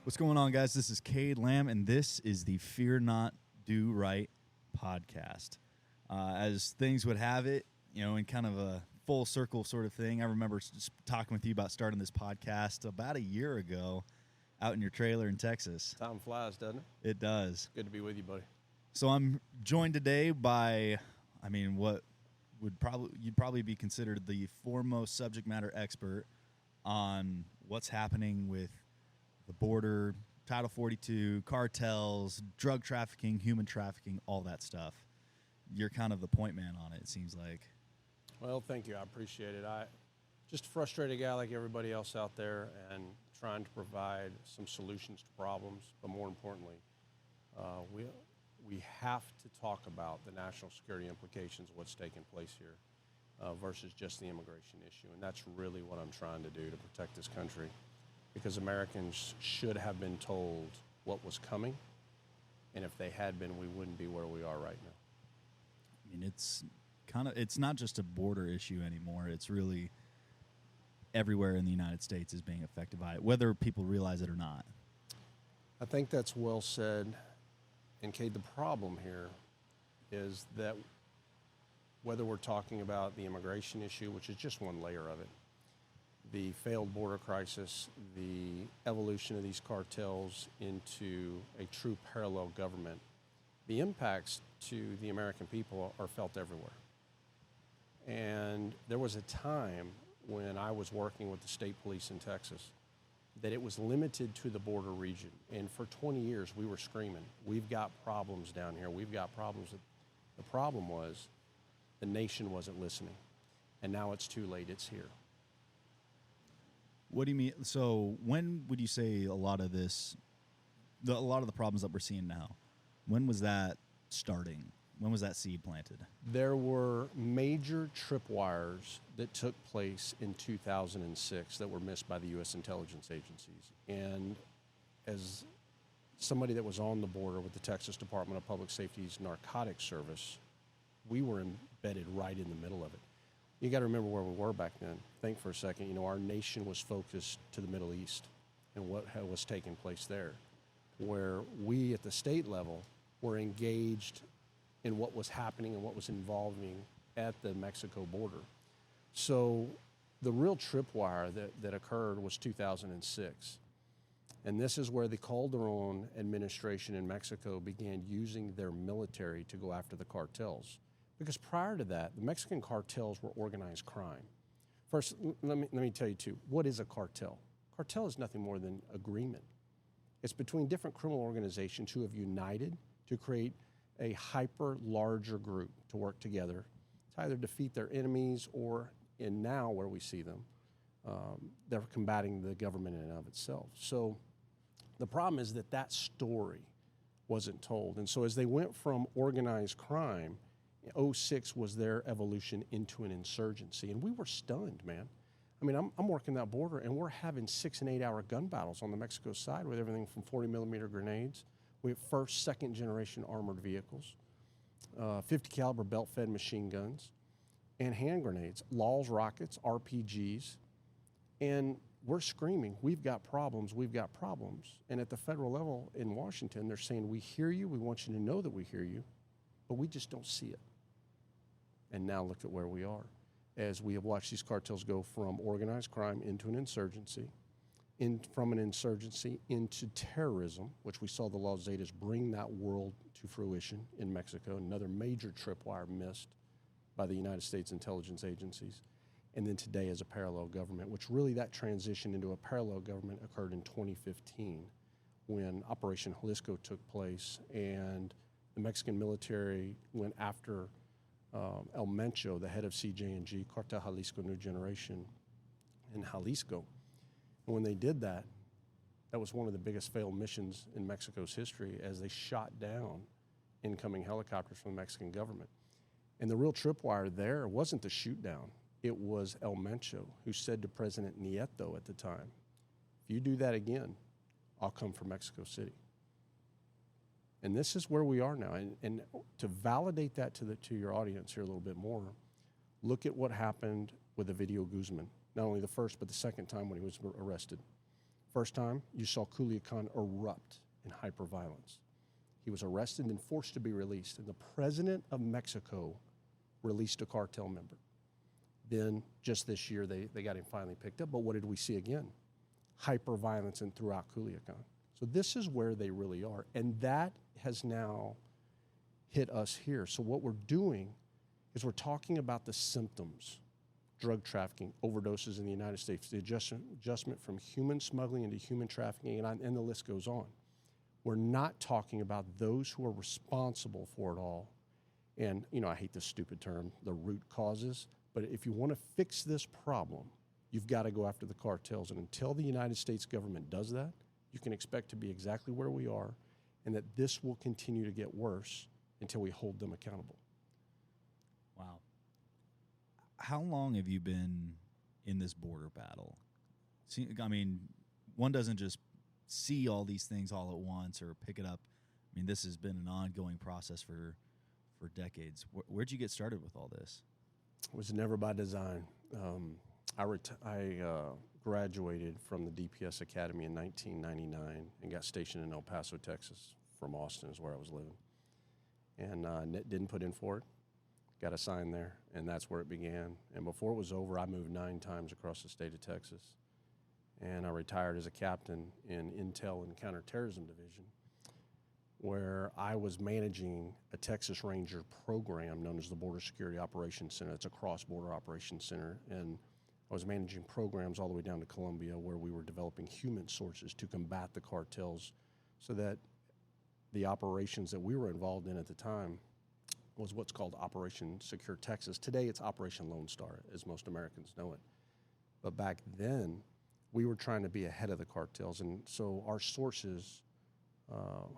What's going on, guys? This is Cade Lamb, and this is the Fear Not, Do Right podcast. As things would have it, in kind of a full circle sort of thing, I remember just talking with you about starting this podcast about a year ago out in your trailer in Texas. Time flies, doesn't it? It does. Good to be with you, buddy. So I'm joined today by, what you'd probably be considered the foremost subject matter expert on what's happening with the border, Title 42, cartels, drug trafficking, human trafficking, all that stuff. You're kind of the point man on it seems like. Well, thank you. I appreciate it. Just a frustrated guy like everybody else out there and trying to provide some solutions to problems. But more importantly, we have to talk about the national security implications of what's taking place here versus just the immigration issue. And that's really what I'm trying to do to protect this country. Because Americans should have been told what was coming, and if they had been, we wouldn't be where we are right now. It's not just a border issue anymore. It's really everywhere in the United States is being affected by it, whether people realize it or not. I think that's well said. And Cade, the problem here is that whether we're talking about the immigration issue, which is just one layer of it, the failed border crisis, the evolution of these cartels into a true parallel government, the impacts to the American people are felt everywhere. And there was a time when I was working with the state police in Texas that it was limited to the border region. And for 20 years, we were screaming, we've got problems down here. We've got problems. The problem was the nation wasn't listening. And now it's too late. It's here. What do you mean? So when would you say a lot of the problems that we're seeing now, when was that starting? When was that seed planted? There were major tripwires that took place in 2006 that were missed by the U.S. intelligence agencies. And as somebody that was on the border with the Texas Department of Public Safety's narcotics service, we were embedded right in the middle of it. You got to remember where we were back then. Think for a second. Our nation was focused to the Middle East and what was taking place there, where we at the state level were engaged in what was happening and what was involving at the Mexico border. So the real tripwire that occurred was 2006. And this is where the Calderon administration in Mexico began using their military to go after the cartels. Because prior to that, the Mexican cartels were organized crime. First, let me tell you, too, what is a cartel? Cartel is nothing more than agreement. It's between different criminal organizations who have united to create a hyper-larger group to work together to either defeat their enemies or, in now where we see them, they're combating the government in and of itself. So the problem is that story wasn't told. And so as they went from organized crime, 2006 was their evolution into an insurgency. And we were stunned, man. I'm working that border, and we're having 6 and 8 hour gun battles on the Mexico side with everything from 40 millimeter grenades. We have first, second generation armored vehicles, 50 caliber belt-fed machine guns, and hand grenades, LAWs, rockets, RPGs. And we're screaming, we've got problems, we've got problems. And at the federal level in Washington, they're saying, we hear you, we want you to know that we hear you, but we just don't see it. And now look at where we are, as we have watched these cartels go from organized crime into an insurgency, from an insurgency into terrorism, which we saw the Los Zetas bring that world to fruition in Mexico, another major tripwire missed by the United States intelligence agencies, and then today as a parallel government, which really that transition into a parallel government occurred in 2015 when Operation Jalisco took place and the Mexican military went after El Mencho, the head of CJ&G, Cartel Jalisco New Generation, in Jalisco. And when they did that, that was one of the biggest failed missions in Mexico's history as they shot down incoming helicopters from the Mexican government. And the real tripwire there wasn't the shoot down. It was El Mencho, who said to President Nieto at the time, if you do that again, I'll come for Mexico City. And this is where we are now. And to validate that to your audience here a little bit more, look at what happened with Ovidio Guzman. Not only the first, but the second time when he was arrested. First time, you saw Culiacan erupt in hyperviolence. He was arrested and forced to be released, and the president of Mexico released a cartel member. Then, just this year, they got him finally picked up. But what did we see again? Hyperviolence and throughout Culiacan. So this is where they really are, and that has now hit us here. So what we're doing is we're talking about the symptoms: drug trafficking, overdoses in the United States, the adjustment from human smuggling into human trafficking, and the list goes on. We're not talking about those who are responsible for it all. And, I hate this stupid term, the root causes. But if you want to fix this problem, you've got to go after the cartels. And until the United States government does that, you can expect to be exactly where we are, and that this will continue to get worse until we hold them accountable. Wow. How long have you been in this border battle? See, one doesn't just see all these things all at once or pick it up. This has been an ongoing process for decades. Where'd you get started with all this? It was never by design. I graduated from the DPS Academy in 1999 and got stationed in El Paso, Texas. From Austin is where I was living. And didn't put in for it. Got assigned there, and that's where it began. And before it was over, I moved 9 times across the state of Texas. And I retired as a captain in Intel and Counterterrorism Division, where I was managing a Texas Ranger program known as the Border Security Operations Center. It's a cross-border operations center. And I was managing programs all the way down to Colombia, where we were developing human sources to combat the cartels, so that the operations that we were involved in at the time was what's called Operation Secure Texas. Today, it's Operation Lone Star, as most Americans know it. But back then, we were trying to be ahead of the cartels. And so our sources,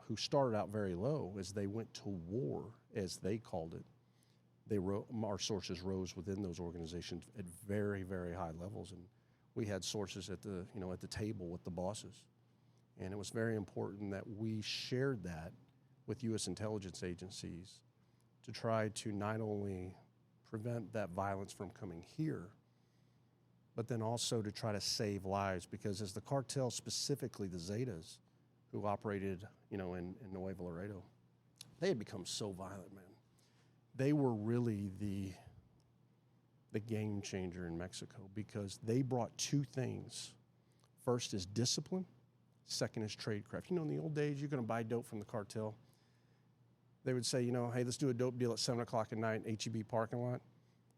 who started out very low, as they went to war, as they called it, our sources rose within those organizations at very, very high levels. And we had sources at the table with the bosses. And it was very important that we shared that with U.S. intelligence agencies to try to not only prevent that violence from coming here, but then also to try to save lives. Because as the cartel, specifically the Zetas, who operated, in Nuevo Laredo, they had become so violent, man. They were really the game changer in Mexico, because they brought 2 things. First is discipline. Second is tradecraft. In the old days, you're going to buy dope from the cartel. They would say, hey, let's do a dope deal at 7 o'clock at night, HEB parking lot.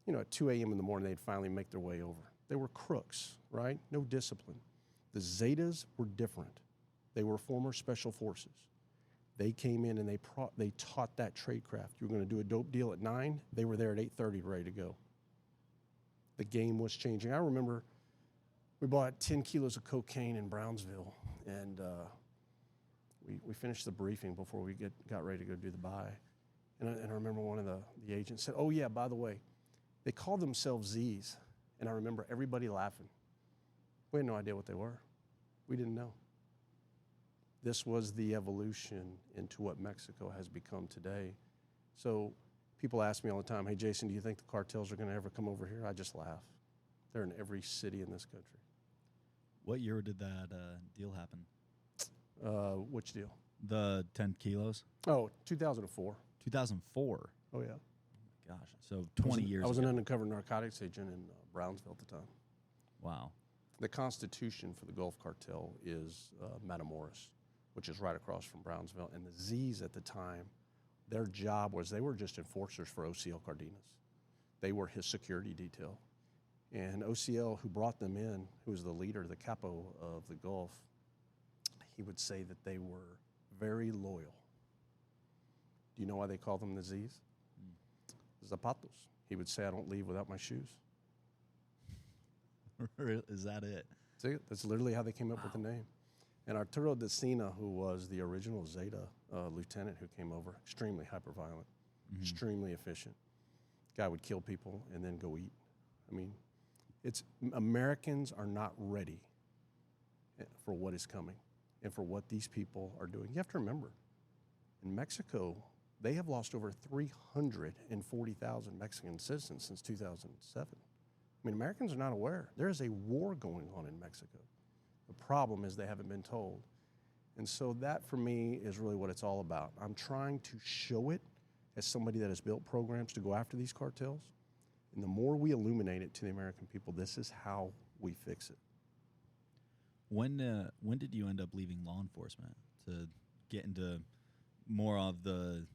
At 2 a.m. in the morning, they'd finally make their way over. They were crooks, right? No discipline. The Zetas were different. They were former special forces. They came in and they taught that tradecraft. You were going to do a dope deal at 9. They were there at 8:30 ready to go. The game was changing. I remember we bought 10 kilos of cocaine in Brownsville, and we finished the briefing before we got ready to go do the buy. And I remember one of the agents said, oh, yeah, by the way, they called themselves Z's. And I remember everybody laughing. We had no idea what they were. We didn't know. This was the evolution into what Mexico has become today. So people ask me all the time, hey, Jason, do you think the cartels are going to ever come over here? I just laugh. They're in every city in this country. What year did that deal happen? Which deal? The 10 kilos? Oh, 2004. 2004? Oh, yeah. Oh, gosh. So 20 years ago. I was an undercover narcotics agent in Brownsville at the time. Wow. The constitution for the Gulf Cartel is Matamoros, which is right across from Brownsville. And the Z's at the time, their job was they were just enforcers for OCL Cardenas. They were his security detail. And OCL, who brought them in, who was the leader, the capo of the Gulf, he would say that they were very loyal. Do you know why they call them the Z's? Zapatos. He would say, I don't leave without my shoes. Is that it? That's literally how they came up with the name. And Arturo de Sena, who was the original Zeta lieutenant who came over, extremely hyper-violent, extremely efficient. Guy would kill people and then go eat. Americans are not ready for what is coming and for what these people are doing. You have to remember, in Mexico, they have lost over 340,000 Mexican citizens since 2007. Americans are not aware. There is a war going on in Mexico. The problem is they haven't been told. And so that, for me, is really what it's all about. I'm trying to show it as somebody that has built programs to go after these cartels. And the more we illuminate it to the American people, this is how we fix it. When did you end up leaving law enforcement to get into more of the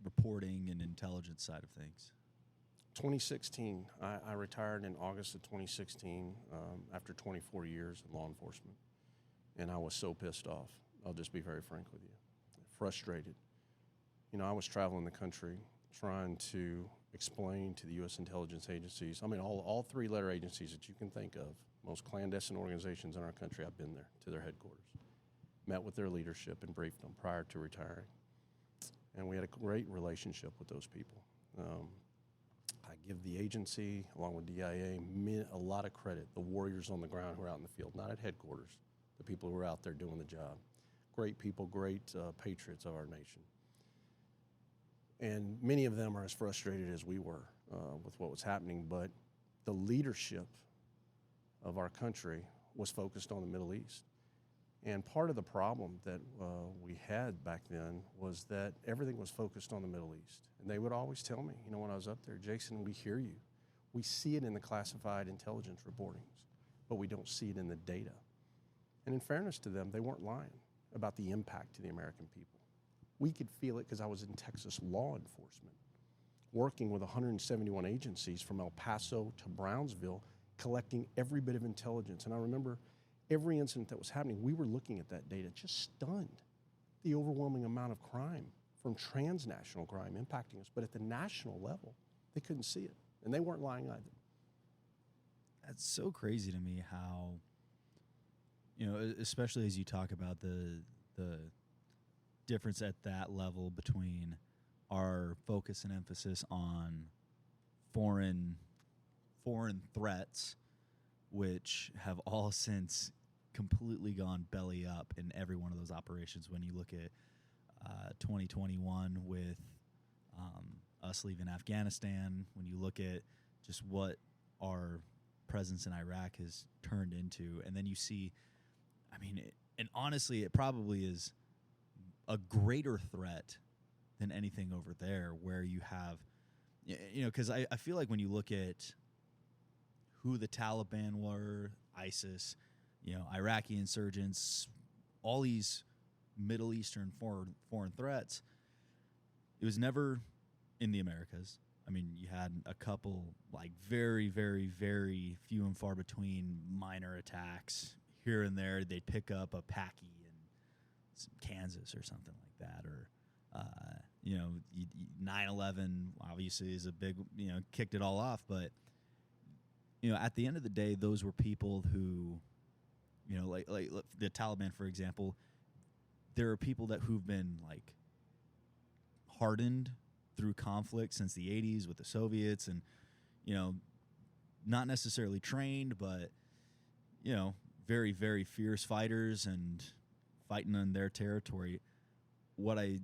reporting and intelligence side of things? 2016, I retired in August of 2016 after 24 years in law enforcement. And I was so pissed off. I'll just be very frank with you. Frustrated. You know, I was traveling the country trying to explain to the U.S. intelligence agencies, I mean, all three-letter agencies that you can think of, most clandestine organizations in our country, I've been there to their headquarters, met with their leadership and briefed them prior to retiring. And we had a great relationship with those people. I give the agency, along with DIA, a lot of credit. The warriors on the ground who are out in the field, not at headquarters, the people who are out there doing the job. Great people, great patriots of our nation. And many of them are as frustrated as we were with what was happening, but the leadership of our country was focused on the Middle East. And part of the problem that we had back then was that everything was focused on the Middle East. And they would always tell me, you know, when I was up there, Jason, we hear you. We see it in the classified intelligence reportings, but we don't see it in the data. And in fairness to them, they weren't lying about the impact to the American people. We could feel it because I was in Texas law enforcement, working with 171 agencies from El Paso to Brownsville, collecting every bit of intelligence. And I remember every incident that was happening, we were looking at that data, just stunned. The overwhelming amount of crime from transnational crime impacting us. But at the national level, they couldn't see it. And they weren't lying either. That's so crazy to me how, you know, especially as you talk about the difference at that level between our focus and emphasis on foreign threats, which have all since completely gone belly up in every one of those operations. When you look at 2021 with us leaving Afghanistan, when you look at just what our presence in Iraq has turned into, and then you see, I mean, and honestly, it probably is a greater threat than anything over there, where you have, you know, because I feel like when you look at who the Taliban were, ISIS, you know, Iraqi insurgents, all these Middle Eastern foreign threats, it was never in the Americas. I mean, you had a couple, like, very, very, very few and far between minor attacks here and there. They'd pick up a Paki in Kansas or something like that, or you know, 9/11 obviously is a big, you know, kicked it all off. But you know, at the end of the day, those were people who, you know, like the Taliban, for example. There are people who've been, like, hardened through conflict since the 80s with the Soviets, and, you know, not necessarily trained, but, you know, very, very fierce fighters and fighting on their territory. What I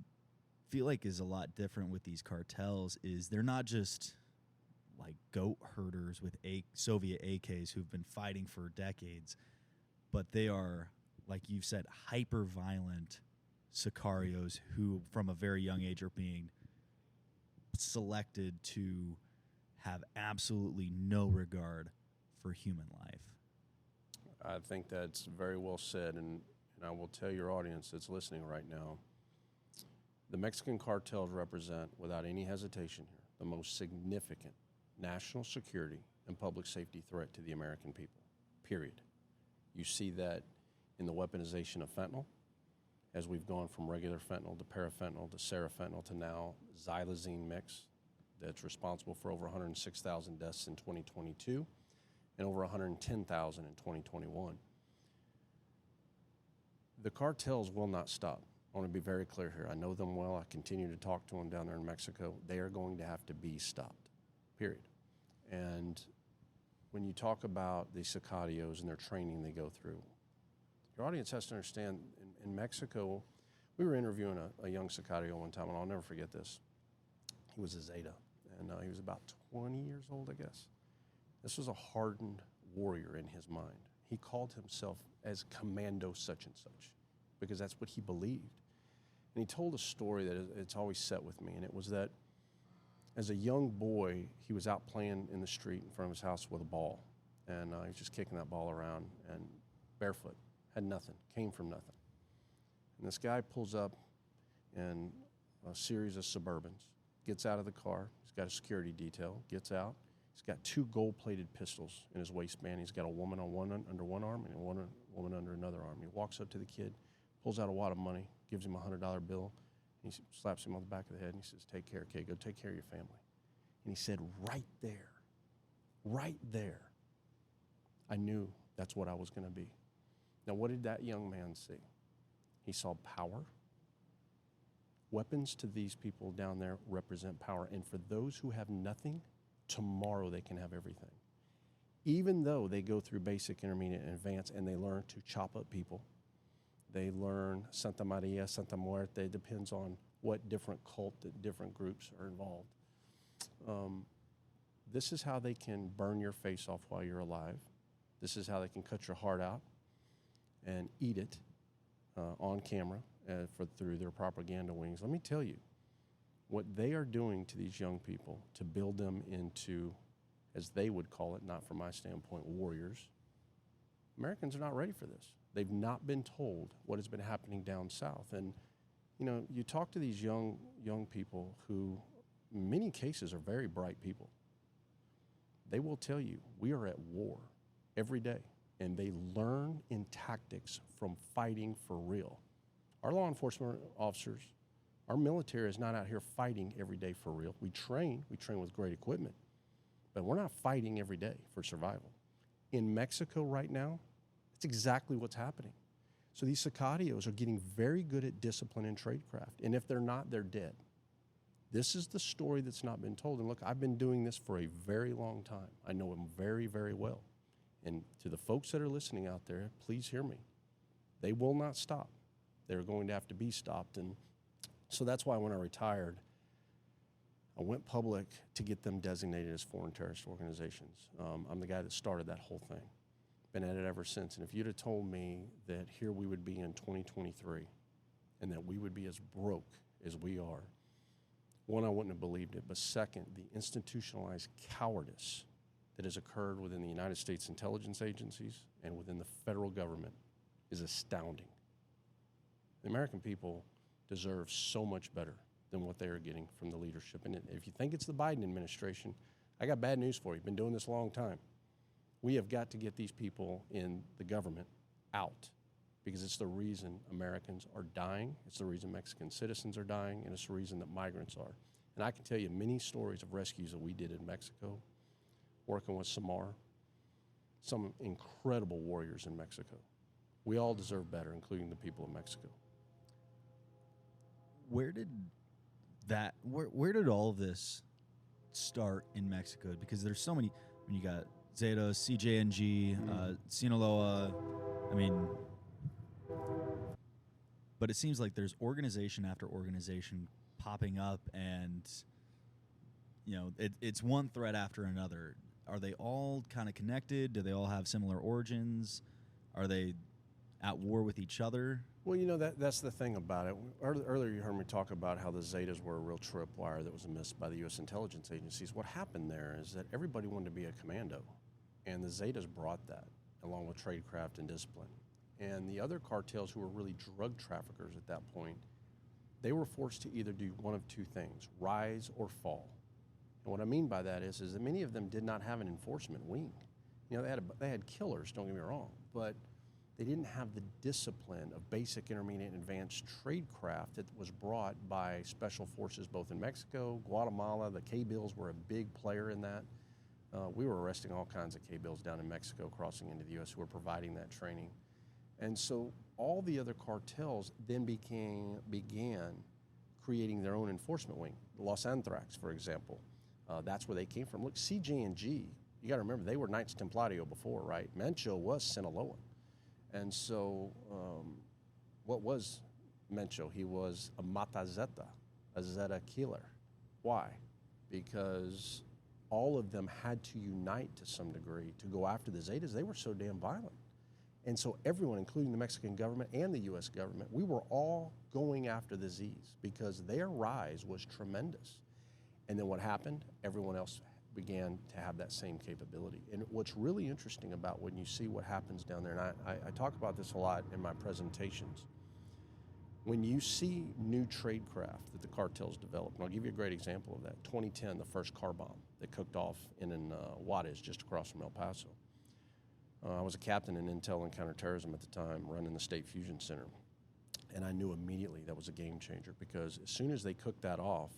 feel like is a lot different with these cartels is they're not just like goat herders with Soviet AKs who've been fighting for decades, but they are, like you've said, hyper-violent sicarios who, from a very young age, are being selected to have absolutely no regard for human life. I think that's very well said, and I will tell your audience that's listening right now, the Mexican cartels represent, without any hesitation here, the most significant national security and public safety threat to the American people, period. You see that in the weaponization of fentanyl, as we've gone from regular fentanyl to parafentanyl to serafentanyl to now xylazine mix that's responsible for over 106,000 deaths in 2022 and over 110,000 in 2021. The cartels will not stop. I want to be very clear here. I know them well. I continue to talk to them down there in Mexico. They are going to have to be stopped, period. And when you talk about the sicarios and their training they go through, your audience has to understand, in Mexico, we were interviewing a young sicario one time, and I'll never forget this. He was a Zeta, and he was about 20 years old, I guess. This was a hardened warrior in his mind. He called himself as Commando such and such because that's what he believed. And he told a story that it's always set with me, and it was that as a young boy, he was out playing in the street in front of his house with a ball, and he was just kicking that ball around, and barefoot, had nothing, came from nothing. And this guy pulls up in a series of Suburbans, gets out of the car, he's got a security detail, gets out, he's got 2 gold-plated pistols in his waistband, he's got a woman under one arm and a woman under another arm. He walks up to the kid, pulls out a wad of money, gives him a $100 bill, and he slaps him on the back of the head, and he says, "Take care, kid, go take care of your family." And he said, right there, I knew that's what I was going to be. Now, what did that young man see? He saw power. Weapons to these people down there represent power. And for those who have nothing, tomorrow they can have everything. Even though they go through basic, intermediate, and advanced, and they learn to chop up people, they learn Santa Maria, Santa Muerte. It depends on what different cult, different groups are involved. This is how they can burn your face off while you're alive. This is how they can cut your heart out and eat it on camera through their propaganda wings. Let me tell you, what they are doing to these young people to build them into, as they would call it, not from my standpoint, warriors. Americans are not ready for this. They've not been told what has been happening down south. And, you know, you talk to these young people who, in many cases, are very bright people. They will tell you, we are at war every day, and they learn in tactics from fighting for real. Our law enforcement officers, our military is not out here fighting every day for real. We train with great equipment, but we're not fighting every day for survival. In Mexico right now, it's exactly what's happening. So these sicarios are getting very good at discipline and tradecraft, and if they're not, they're dead. This is the story that's not been told. And look, I've been doing this for a very long time. I know them very, very well. And to the folks that are listening out there, please hear me. They will not stop. They're going to have to be stopped. And so that's why when I retired, I went public to get them designated as foreign terrorist organizations. I'm the guy that started that whole thing. Been at it ever since. And if you'd have told me that here we would be in 2023 and that we would be as broke as we are, one, I wouldn't have believed it. But second, the institutionalized cowardice that has occurred within the United States intelligence agencies and within the federal government is astounding. The American people deserve so much better than what they are getting from the leadership. And if you think it's the Biden administration, I got bad news for you. Been doing this a long time. We have got to get these people in the government out, because it's the reason Americans are dying, it's the reason Mexican citizens are dying, and it's the reason that migrants are. And I can tell you many stories of rescues that we did in Mexico, working with Samar, some incredible warriors in Mexico. We all deserve better, including the people of Mexico. Where did all of this start in Mexico? Because there's so many. I mean, you got Zetas, CJNG, Sinaloa. I mean, but it seems like there's organization after organization popping up, and you know, it's one threat after another. Are they all kind of connected? Do they all have similar origins? Are they at war with each other? Well, you know, that's the thing about it. Earlier you heard me talk about how the Zetas were a real tripwire that was missed by the U.S. intelligence agencies. What happened there is that everybody wanted to be a commando, and the Zetas brought that, along with tradecraft and discipline. And the other cartels, who were really drug traffickers at that point, they were forced to either do one of two things, rise or fall. And what I mean by that is that many of them did not have an enforcement wing. You know, they had killers, don't get me wrong, but they didn't have the discipline of basic, intermediate, and advanced tradecraft that was brought by special forces both in Mexico, Guatemala. The K-Bills were a big player in that. We were arresting all kinds of K-Bills down in Mexico crossing into the U.S. who were providing that training. And so all the other cartels then began creating their own enforcement wing. Los Anthrax, for example, that's where they came from. Look, CJNG, you got to remember, they were Knights Templario before, right? Mencho was Sinaloan. And so what was Mencho? He was a Mata Zeta, a Zeta killer. Why? Because all of them had to unite to some degree to go after the Zetas. They were so damn violent. And so everyone, including the Mexican government and the U.S. government, we were all going after the Z's because their rise was tremendous. And then what happened? Everyone else began to have that same capability. And what's really interesting about when you see what happens down there, and I talk about this a lot in my presentations, when you see new trade craft that the cartels develop, and I'll give you a great example of that. 2010, the first car bomb that cooked off in Juarez, just across from El Paso. I was a captain in Intel and Counterterrorism at the time, running the State Fusion Center. And I knew immediately that was a game changer because as soon as they cooked that off,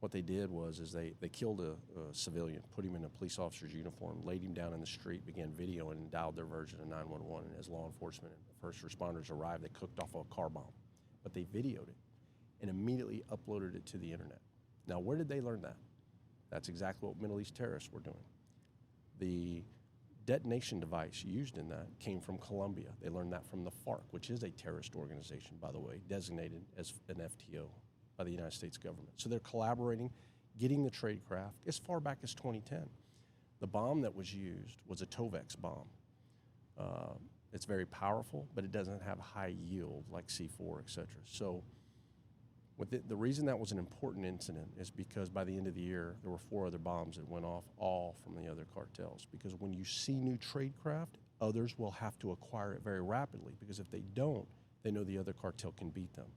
what they did was they killed a civilian, put him in a police officer's uniform, laid him down in the street, began videoing and dialed their version of 911. And as law enforcement and first responders arrived, they cooked off a car bomb. But they videoed it and immediately uploaded it to the internet. Now, where did they learn that? That's exactly what Middle East terrorists were doing. The detonation device used in that came from Colombia. They learned that from the FARC, which is a terrorist organization, by the way, designated as an FTO by the United States government. So they're collaborating, getting the trade craft as far back as 2010. The bomb that was used was a Tovex bomb. It's very powerful, but it doesn't have high yield like C4, et cetera. So the reason that was an important incident is because by the end of the year, there were 4 other bombs that went off, all from the other cartels. Because when you see new trade craft, others will have to acquire it very rapidly, because if they don't, they know the other cartel can beat them.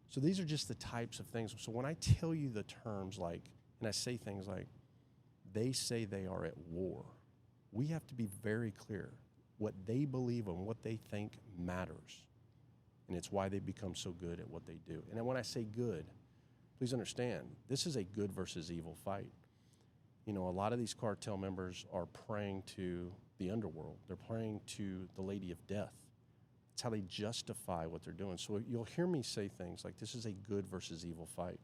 So these are just the types of things. So when I tell you the terms like, and I say things like, they say they are at war, we have to be very clear. What they believe and what they think matters. And it's why they become so good at what they do. And when I say good, please understand, this is a good versus evil fight. You know, a lot of these cartel members are praying to the underworld. They're praying to the Lady of Death. That's how they justify what they're doing. So you'll hear me say things like, this is a good versus evil fight.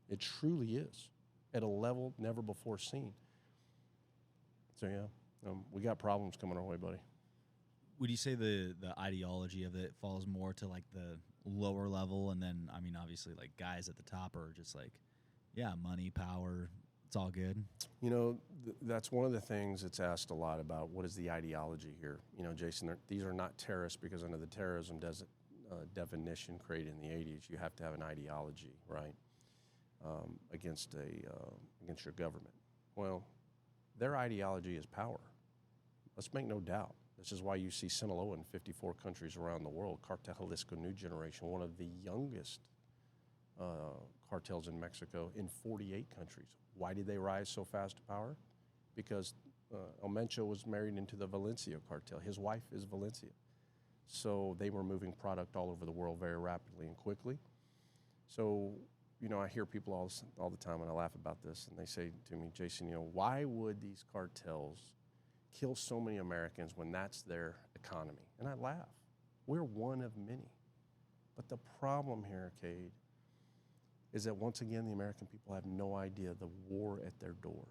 It truly is, at a level never before seen. So yeah, we got problems coming our way, buddy. Would you say the ideology of it falls more to like the lower level, and then, I mean, obviously like guys at the top are just like, yeah, money, power, it's all good? You know, that's one of the things that's asked a lot about. What is the ideology here? You know, Jason, these are not terrorists, because under the terrorism definition created in the 80s, you have to have an ideology, right, against your government. Well, their ideology is power. Let's make no doubt. This is why you see Sinaloa in 54 countries around the world. Cartel Jalisco New Generation, one of the youngest cartels in Mexico, in 48 countries. Why did they rise so fast to power? Because El Mencho was married into the Valencia cartel. His wife is Valencia. So they were moving product all over the world very rapidly and quickly. So, you know, I hear people all the time, and I laugh about this, and they say to me, Jason, you know, why would these cartels kill so many Americans when that's their economy? And I laugh. We're one of many. But the problem here, Cade, is that once again, the American people have no idea the war at their door.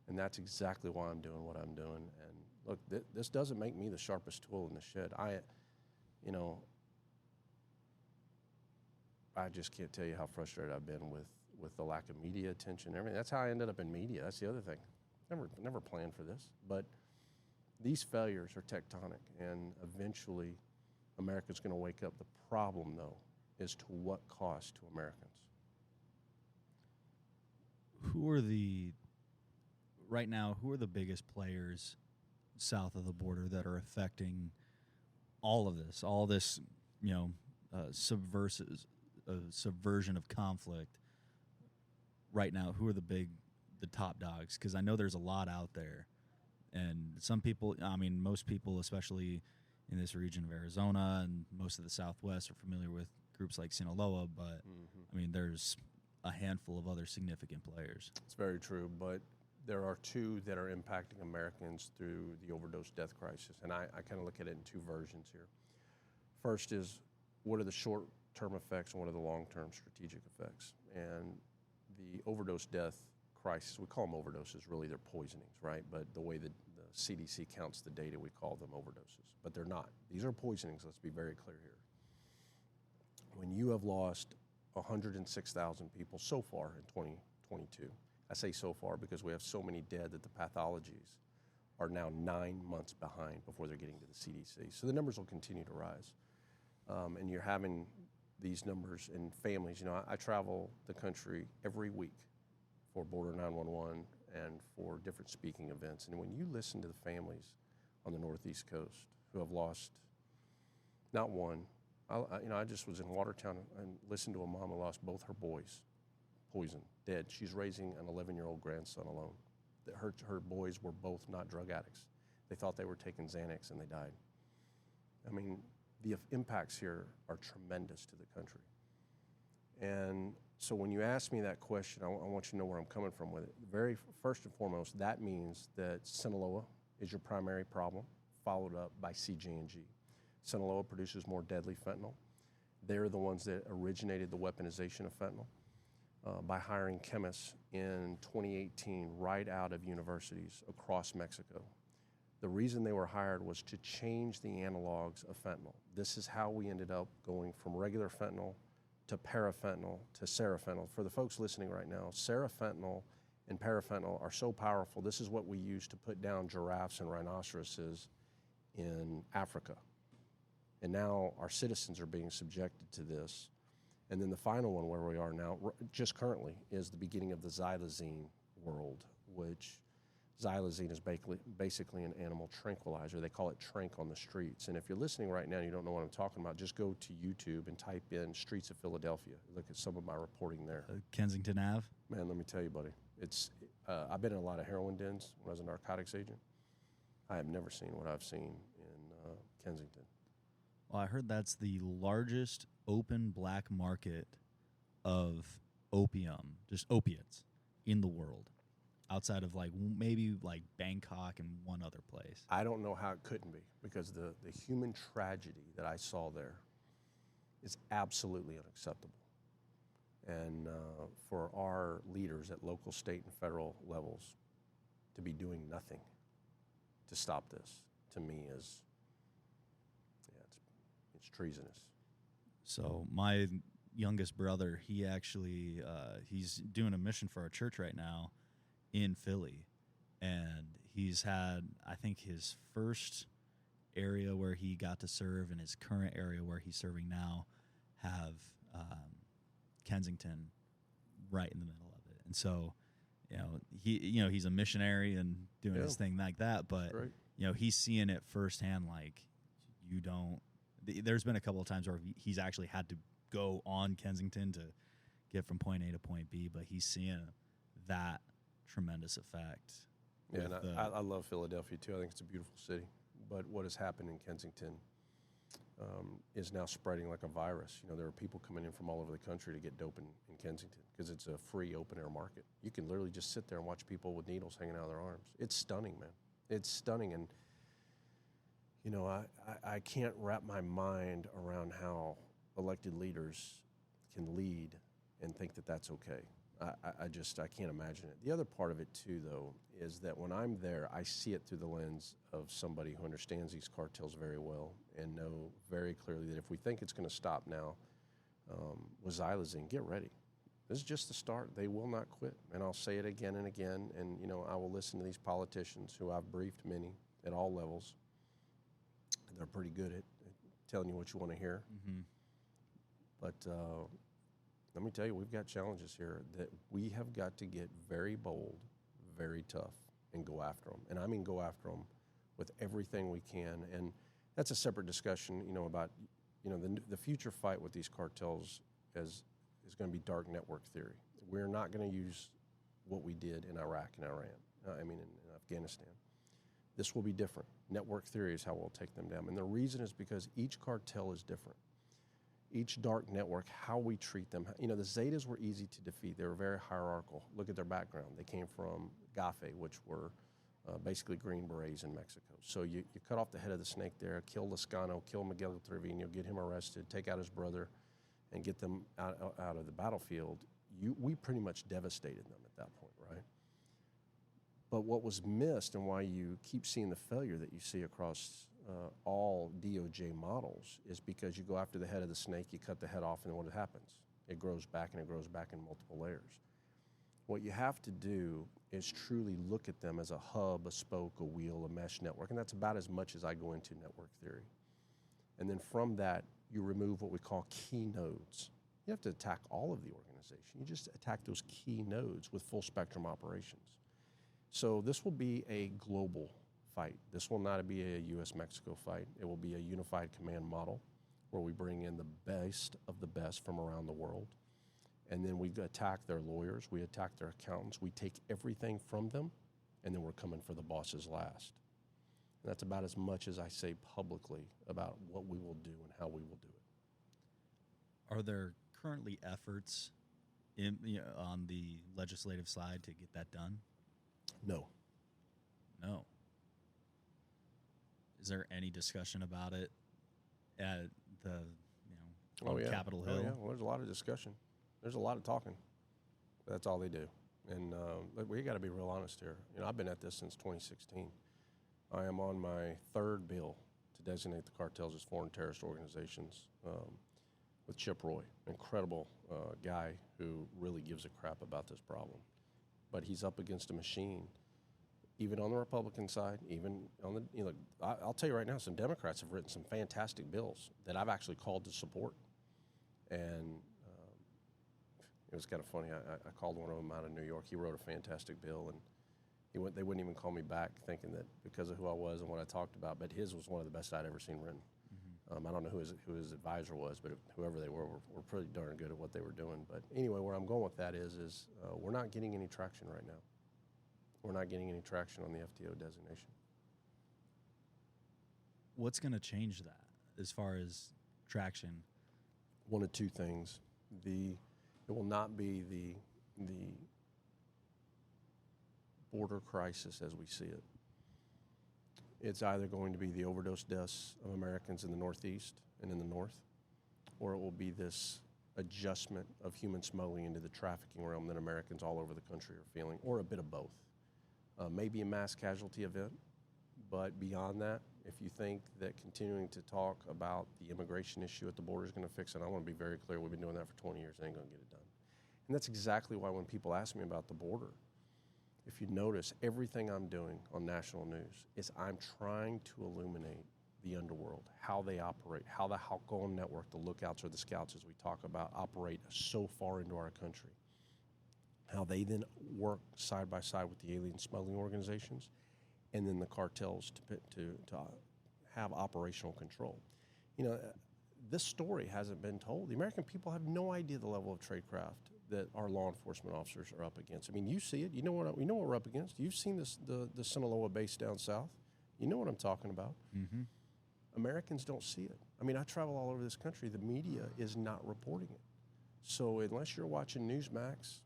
And that's exactly why I'm doing what I'm doing. And look, this doesn't make me the sharpest tool in the shed. I just can't tell you how frustrated I've been with the lack of media attention and everything. That's how I ended up in media. That's the other thing. Never planned for this. But these failures are tectonic, and eventually America's going to wake up. The problem, though, is to what cost to Americans. Right now, who are the biggest players south of the border that are affecting all this, you know, subversion of conflict right now? Who are the top dogs? Because I know there's a lot out there. And some people, I mean, most people, especially in this region of Arizona and most of the Southwest, are familiar with groups like Sinaloa, but, I mean, there's a handful of other significant players. It's very true, but there are two that are impacting Americans through the overdose death crisis, and I kind of look at it in two versions here. First is, what are the short-term effects and what are the long-term strategic effects? And the overdose death crisis, we call them overdoses, really they're poisonings, right? But the way that the CDC counts the data, we call them overdoses, but they're not. These are poisonings, let's be very clear here. When you have lost 106,000 people so far in 2022, I say so far because we have so many dead that the pathologies are now 9 months behind before they're getting to the CDC. So the numbers will continue to rise. And you're having these numbers in families. You know, I travel the country every week for Border 911 and for different speaking events. And when you listen to the families on the Northeast Coast who have lost not one, I just was in Watertown and listened to a mom who lost both her boys, poison, dead. She's raising an 11-year-old grandson alone. Her boys were both not drug addicts. They thought they were taking Xanax and they died. I mean, the impacts here are tremendous to the country. And so when you ask me that question, I want you to know where I'm coming from with it. Very first and foremost, that means that Sinaloa is your primary problem, followed up by CJ&G. Sinaloa produces more deadly fentanyl. They're the ones that originated the weaponization of fentanyl by hiring chemists in 2018 right out of universities across Mexico. The reason they were hired was to change the analogs of fentanyl. This is how we ended up going from regular fentanyl to parafentanyl to serafentanyl. For the folks listening right now, serafentanyl and parafentanyl are so powerful. This is what we use to put down giraffes and rhinoceroses in Africa. And now our citizens are being subjected to this. And then the final one where we are now, just currently, is the beginning of the xylazine world, which xylazine is basically an animal tranquilizer. They call it trank on the streets. And if you're listening right now and you don't know what I'm talking about, just go to YouTube and type in streets of Philadelphia. Look at some of my reporting there. Kensington Ave? Man, let me tell you, buddy. I've been in a lot of heroin dens when I was a narcotics agent. I have never seen what I've seen in Kensington. Well, I heard that's the largest open black market of opium, just opiates, in the world, outside of maybe Bangkok and one other place. I don't know how it couldn't be, because the human tragedy that I saw there is absolutely unacceptable. And for our leaders at local, state, and federal levels to be doing nothing to stop this, to me, is it's treasonous. So my youngest brother, he actually he's doing a mission for our church right now in Philly, and he's had, I think, his first area where he got to serve and his current area where he's serving now have Kensington right in the middle of it. And so, he's a missionary and doing his thing like that, but he's seeing it firsthand. There's been a couple of times where he's actually had to go on Kensington to get from point A to point B, but he's seeing that tremendous effect. Yeah, and I love Philadelphia too. I think it's a beautiful city. But what has happened in Kensington is now spreading like a virus. There are people coming in from all over the country to get dope in Kensington because it's a free open air market. You can literally just sit there and watch people with needles hanging out of their arms. It's stunning, man. It's stunning. And I can't wrap my mind around how elected leaders can lead and think that that's okay. I can't imagine it. The other part of it too, though, is that when I'm there, I see it through the lens of somebody who understands these cartels very well and know very clearly that if we think it's going to stop now with xylazine, get ready. This is just the start. They will not quit. And I'll say it again and again. And, I will listen to these politicians who I've briefed many at all levels. They're pretty good at telling you what you want to hear. Mm-hmm. But let me tell you, we've got challenges here that we have got to get very bold, very tough, and go after them. And I mean go after them with everything we can. And that's a separate discussion, about, the future fight with these cartels is going to be dark network theory. We're not going to use what we did in Iraq and Iran, in Afghanistan. This will be different. Network theory is how we'll take them down. And the reason is because each cartel is different. Each dark network, how we treat them. The Zetas were easy to defeat. They were very hierarchical. Look at their background. They came from GAFE, which were basically Green Berets in Mexico. So you cut off the head of the snake there, kill Lescano, kill Miguel Trevino, get him arrested, take out his brother, and get them out of the battlefield. We pretty much devastated them at that point, right? But what was missed and why you keep seeing the failure that you see across all DOJ models is because you go after the head of the snake, you cut the head off, and then what happens? It grows back and it grows back in multiple layers. What you have to do is truly look at them as a hub, a spoke, a wheel, a mesh network, and that's about as much as I go into network theory. And then from that, you remove what we call key nodes. You have to attack all of the organization. You just attack those key nodes with full spectrum operations. So this will be a global fight. This will not be a U.S.-Mexico fight. It will be a unified command model where we bring in the best of the best from around the world. And then we attack their lawyers, we attack their accountants, we take everything from them, and then we're coming for the bosses last. And that's about as much as I say publicly about what we will do and how we will do it. Are there currently efforts on the legislative side to get that done? No. No. Is there any discussion about it at the, on Capitol Hill? Oh, yeah. Well, there's a lot of discussion. There's a lot of talking. That's all they do. And we got to be real honest here. I've been at this since 2016. I am on my third bill to designate the cartels as foreign terrorist organizations with Chip Roy, incredible guy who really gives a crap about this problem. But he's up against a machine, even on the Republican side, even on the, I'll tell you right now, some Democrats have written some fantastic bills that I've actually called to support. And it was kind of funny. I called one of them out of New York. He wrote a fantastic bill, and they wouldn't even call me back, thinking that because of who I was and what I talked about. But his was one of the best I'd ever seen written. I don't know who his advisor was, but whoever they were pretty darn good at what they were doing. But anyway, where I'm going with that is we're not getting any traction right now. We're not getting any traction on the FTO designation. What's going to change that as far as traction? One of two things. It will not be the border crisis as we see it. It's either going to be the overdose deaths of Americans in the Northeast and in the North, or it will be this adjustment of human smuggling into the trafficking realm that Americans all over the country are feeling, or a bit of both. Maybe a mass casualty event, but beyond that, if you think that continuing to talk about the immigration issue at the border is going to fix it, I want to be very clear, we've been doing that for 20 years, it ain't going to get it done. And that's exactly why when people ask me about the border, if you notice, everything I'm doing on national news is I'm trying to illuminate the underworld, how they operate, how the Halcon network, the lookouts or the scouts, as we talk about, operate so far into our country, how they then work side by side with the alien smuggling organizations, and then the cartels to have operational control. This story hasn't been told. The American people have no idea the level of tradecraft that our law enforcement officers are up against. I mean, you see it. You know what we're up against. You've seen the Sinaloa base down south. You know what I'm talking about. Mm-hmm. Americans don't see it. I mean, I travel all over this country. The media is not reporting it. So unless you're watching Newsmax,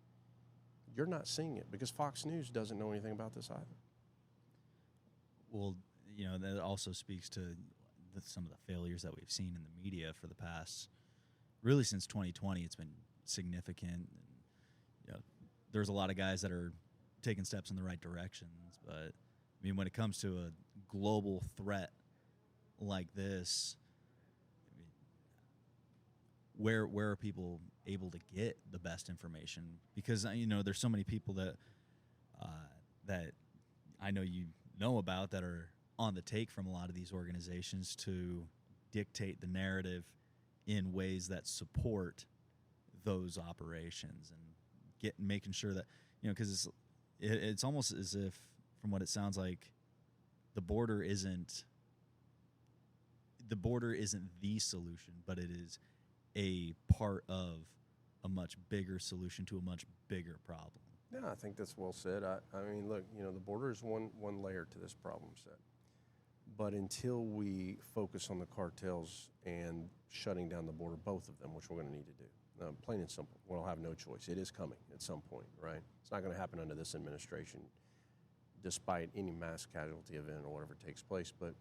you're not seeing it because Fox News doesn't know anything about this either. Well, that also speaks to some of the failures that we've seen in the media for the past, really since 2020. It's been significant. And, there's a lot of guys that are taking steps in the right directions, but I mean, when it comes to a global threat like this, where are people able to get the best information? Because there's so many people that I know about that are on the take from a lot of these organizations to dictate the narrative in ways that support those operations and making sure that because it's almost as if, from what it sounds like, the border isn't the solution, but it is a part of a much bigger solution to a much bigger problem. Yeah, I think that's well said. I mean, look, the border is one layer to this problem set. But until we focus on the cartels and shutting down the border, both of them, which we're going to need to do, plain and simple, we'll have no choice. It is coming at some point, right? It's not going to happen under this administration, despite any mass casualty event or whatever takes place. But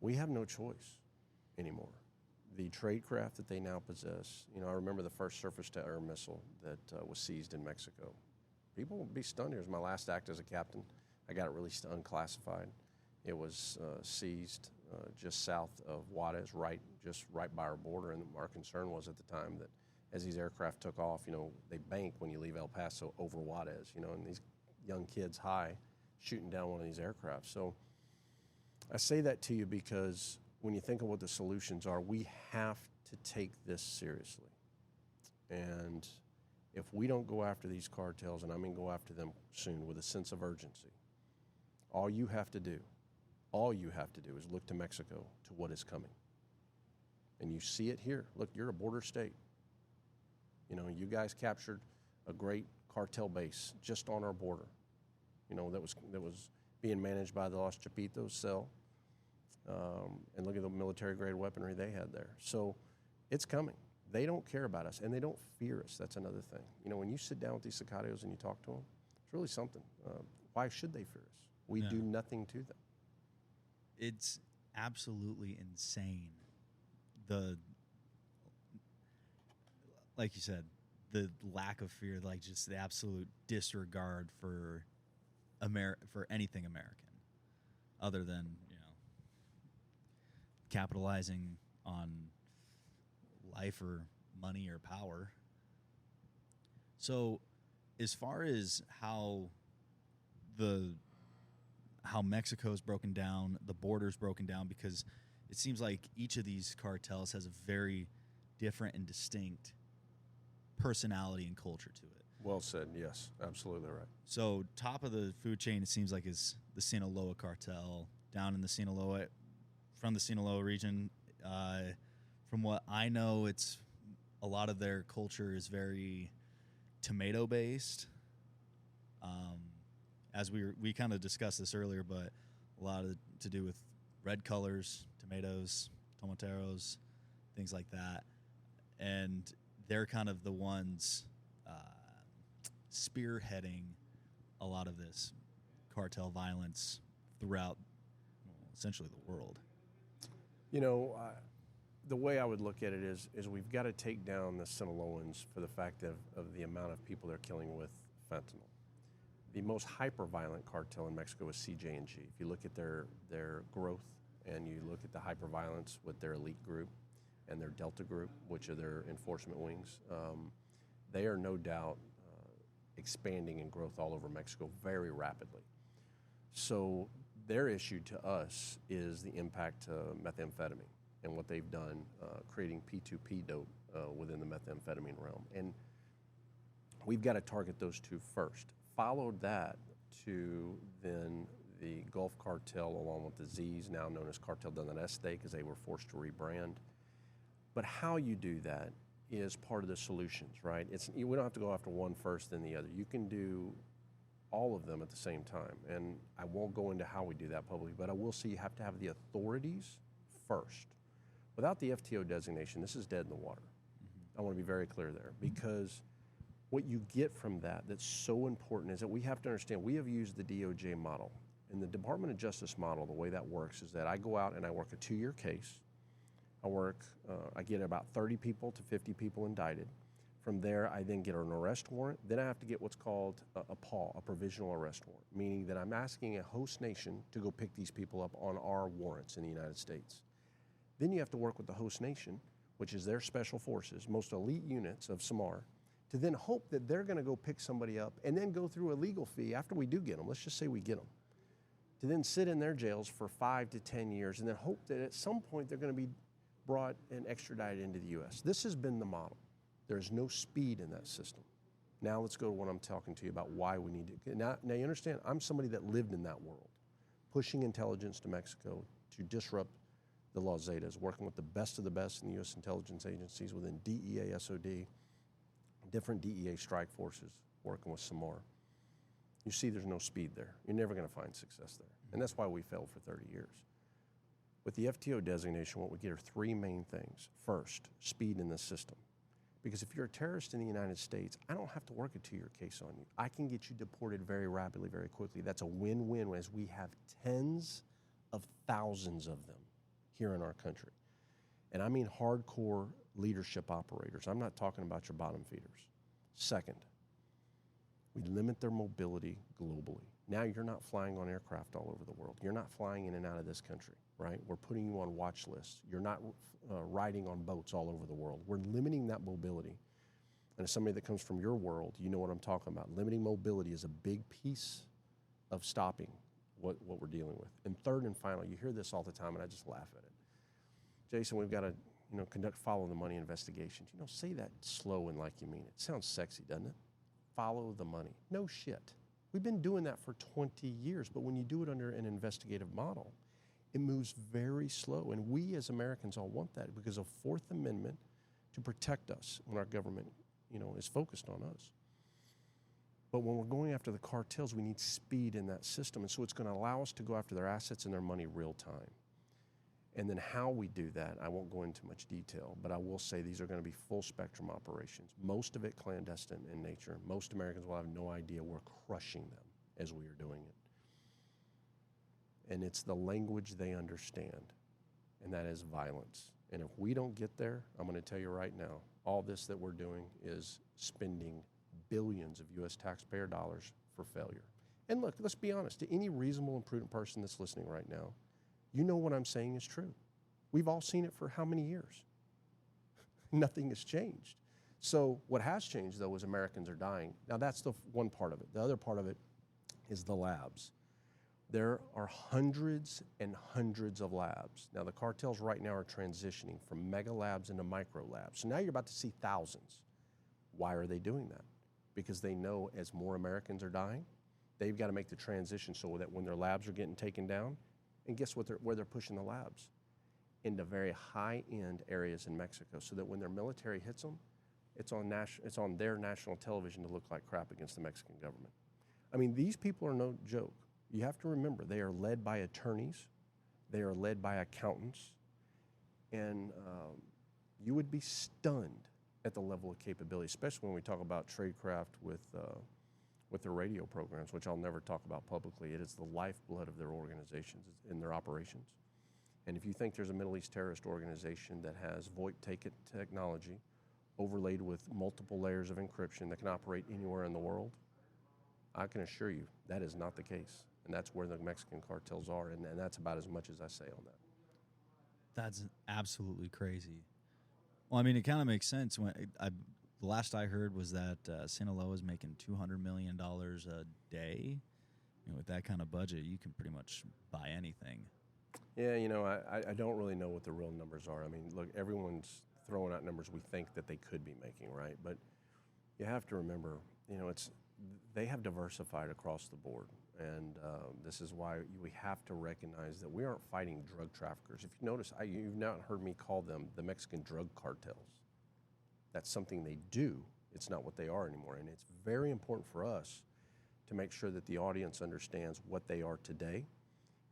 we have no choice anymore. The tradecraft that they now possess, I remember the first surface-to-air missile that was seized in Mexico. People will be stunned. It was my last act as a captain. I got it released unclassified. It was seized just south of Juarez, right by our border, and our concern was at the time that as these aircraft took off, they bank when you leave El Paso over Juarez, and these young kids high shooting down one of these aircraft. So I say that to you because when you think of what the solutions are, we have to take this seriously. And if we don't go after these cartels, and I mean go after them soon with a sense of urgency, all you have to do is look to Mexico to what is coming. And you see it here. Look, you're a border state. You guys captured a great cartel base just on our border, that was being managed by the Los Chapitos cell. And look at the military-grade weaponry they had there. So it's coming. They don't care about us, and they don't fear us. That's another thing. When you sit down with these sicarios and you talk to them, it's really something. Why should they fear us? We do nothing to them. It's absolutely insane. Like you said, the lack of fear, like just the absolute disregard for for anything American, other than capitalizing on life or money or power. So, as far as how Mexico's broken down, the border's broken down, because it seems like each of these cartels has a very different and distinct personality and culture to it. Well said. Yes, absolutely right. So top of the food chain, it seems like, is the Sinaloa cartel. Down in the Sinaloa, from the Sinaloa region, from what I know, it's a lot of their culture is very tomato based. As we kind of discussed this earlier, but a lot of to do with red colors, tomatoes, tomateros, things like that. And they're kind of the ones spearheading a lot of this cartel violence throughout, essentially, the world. The way I would look at it is we've got to take down the Sinaloans for the fact of the amount of people they're killing with fentanyl. The most hyper-violent cartel in Mexico is CJ&G. If you look at their growth and you look at the hyper-violence with their elite group and their Delta group, which are their enforcement wings, they are no doubt expanding in growth all over Mexico very rapidly. So their issue to us is the impact to methamphetamine and what they've done creating P2P dope within the methamphetamine realm. And we've got to target those two first. Followed that to then the Gulf Cartel along with the Z's, now known as Cartel del Noreste, because they were forced to rebrand. But how you do that is part of the solutions, right? We don't have to go after one first, then the other. You can do all of them at the same time. And I won't go into how we do that publicly, but I will say you have to have the authorities first. Without the FTO designation, this is dead in the water. Mm-hmm. I want to be very clear there, because what you get from that's so important is that we have to understand we have used the DOJ model. In the Department of Justice model, the way that works is that I go out and I work a 2-year case. I get about 30 people to 50 people indicted. From there, I then get an arrest warrant. Then I have to get what's called a PAW, a provisional arrest warrant, meaning that I'm asking a host nation to go pick these people up on our warrants in the United States. Then you have to work with the host nation, which is their special forces, most elite units of SAMAR, to then hope that they're going to go pick somebody up and then go through a legal fee after we do get them. Let's just say we get them. To then sit in their jails for 5 to 10 years and then hope that at some point they're going to be brought and extradited into the U.S. This has been the model. There's no speed in that system. Now let's go to what I'm talking to you about, why we need to. Now you understand, I'm somebody that lived in that world, pushing intelligence to Mexico to disrupt the Los Zetas, working with the best of the best in the U.S. intelligence agencies within DEA, SOD, different DEA strike forces, working with SAMAR. You see there's no speed there. You're never going to find success there. And that's why we failed for 30 years. With the FTO designation, what we get are 3 main things. First, speed in the system. Because if you're a terrorist in the United States, I don't have to work a 2-year case on you. I can get you deported very rapidly, very quickly. That's a win-win, as we have tens of thousands of them here in our country. And I mean hardcore leadership operators. I'm not talking about your bottom feeders. Second, we limit their mobility globally. Now you're not flying on aircraft all over the world. You're not flying in and out of this country, right? We're putting you on watch lists. You're not riding on boats all over the world. We're limiting that mobility And as somebody that comes from your world, you know what I'm talking about. Limiting mobility is a big piece of stopping what we're dealing with. And third and final, you hear this all the time, and I just laugh at it. Jaeson, we've got to conduct follow the money investigations. Say that slow and like you mean it. Sounds sexy, doesn't it? Follow the money. No shit. We've been doing that for 20 years, but when you do it under an investigative model, it moves very slow. And we as Americans all want that because of Fourth Amendment to protect us when our government, is focused on us. But when we're going after the cartels, we need speed in that system. And so it's going to allow us to go after their assets and their money real time. And then how we do that, I won't go into much detail, but I will say these are going to be full spectrum operations, most of it clandestine in nature. Most Americans will have no idea we're crushing them as we are doing it. And it's the language they understand, and that is violence. And if we don't get there, I'm going to tell you right now, all this that we're doing is spending billions of U.S. taxpayer dollars for failure. And look, let's be honest, to any reasonable and prudent person that's listening right now, you know what I'm saying is true. We've all seen it for how many years? Nothing has changed. So what has changed, though, is Americans are dying. Now, that's the one part of it. The other part of it is the labs. There are hundreds and hundreds of labs. Now, the cartels right now are transitioning from mega labs into micro labs. So now you're about to see thousands. Why are they doing that? Because they know as more Americans are dying, they've got to make the transition so that when their labs are getting taken down, and guess what? Where they're pushing the labs? Into very high-end areas in Mexico, so that when their military hits them, it's on their national television to look like crap against the Mexican government. I mean, these people are no joke. You have to remember, they are led by attorneys, they are led by accountants, and you would be stunned at the level of capability, especially when we talk about tradecraft with their radio programs, which I'll never talk about publicly. It is the lifeblood of their organizations in their operations. And if you think there's a Middle East terrorist organization that has VoIP technology overlaid with multiple layers of encryption that can operate anywhere in the world, I can assure you that is not the case. And that's where the Mexican cartels are, and that's about as much as I say on that. That's absolutely crazy. Well, I mean, it kind of makes sense. The last I heard was that Sinaloa is making $200 million a day. With that kind of budget, you can pretty much buy anything. Yeah, I don't really know what the real numbers are. I mean, look, everyone's throwing out numbers we think that they could be making, right? But you have to remember, they have diversified across the board. And this is why we have to recognize that we aren't fighting drug traffickers. If you notice, you've not heard me call them the Mexican drug cartels. That's something they do. It's not what they are anymore. And it's very important for us to make sure that the audience understands what they are today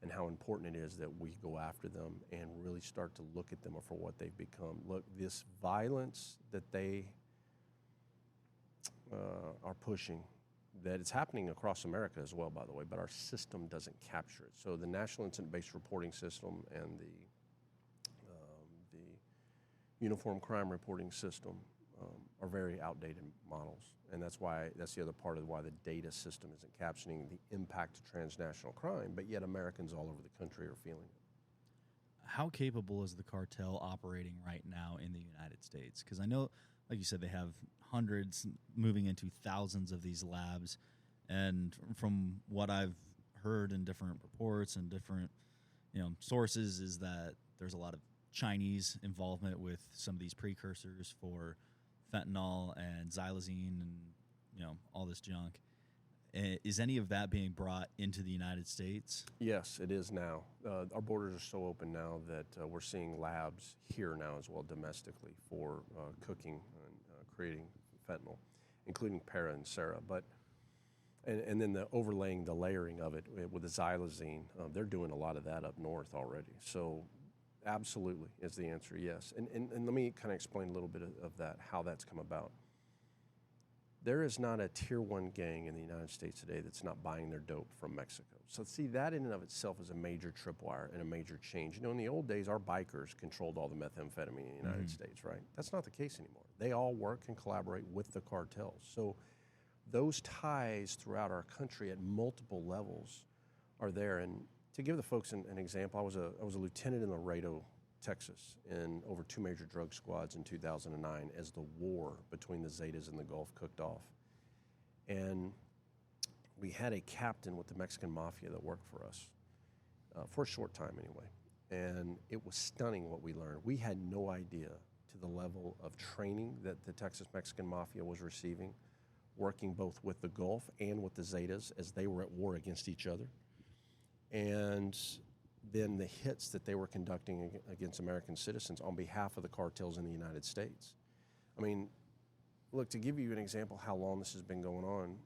and how important it is that we go after them and really start to look at them for what they've become. Look, this violence that they are pushing, that it's happening across America as well, by the way, but our system doesn't capture it. So the National Incident-Based Reporting System and the Uniform Crime Reporting System are very outdated models. And that's the other part of why the data system isn't capturing the impact of transnational crime, but yet Americans all over the country are feeling it. How capable is the cartel operating right now in the United States? Because I know, like you said, they have hundreds moving into thousands of these labs. And from what I've heard in different reports and different sources is that there's a lot of Chinese involvement with some of these precursors for fentanyl and xylazine and all this junk. Is any of that being brought into the United States? Yes, it is now. Our borders are so open now that we're seeing labs here now as well domestically for cooking and creating fentanyl, including para and sera. But and then the overlaying, the layering of it with the xylazine, they're doing a lot of that up north already. So absolutely is the answer, yes. And let me kind of explain a little bit of that, how that's come about. There is not a tier one gang in the United States today that's not buying their dope from Mexico. So see, that in and of itself is a major tripwire and a major change. In the old days, our bikers controlled all the methamphetamine in the United States, right? That's not the case anymore. They all work and collaborate with the cartels. So those ties throughout our country at multiple levels are there. And to give the folks an example, I was a lieutenant in Laredo Texas in over 2 major drug squads in 2009 as the war between the Zetas and the Gulf cooked off. And we had a captain with the Mexican mafia that worked for us, for a short time anyway. And it was stunning what we learned. We had no idea to the level of training that the Texas Mexican mafia was receiving, working both with the Gulf and with the Zetas as they were at war against each other. And then the hits that they were conducting against American citizens on behalf of the cartels in the United States. I mean, look, to give you an example how long this has been going on,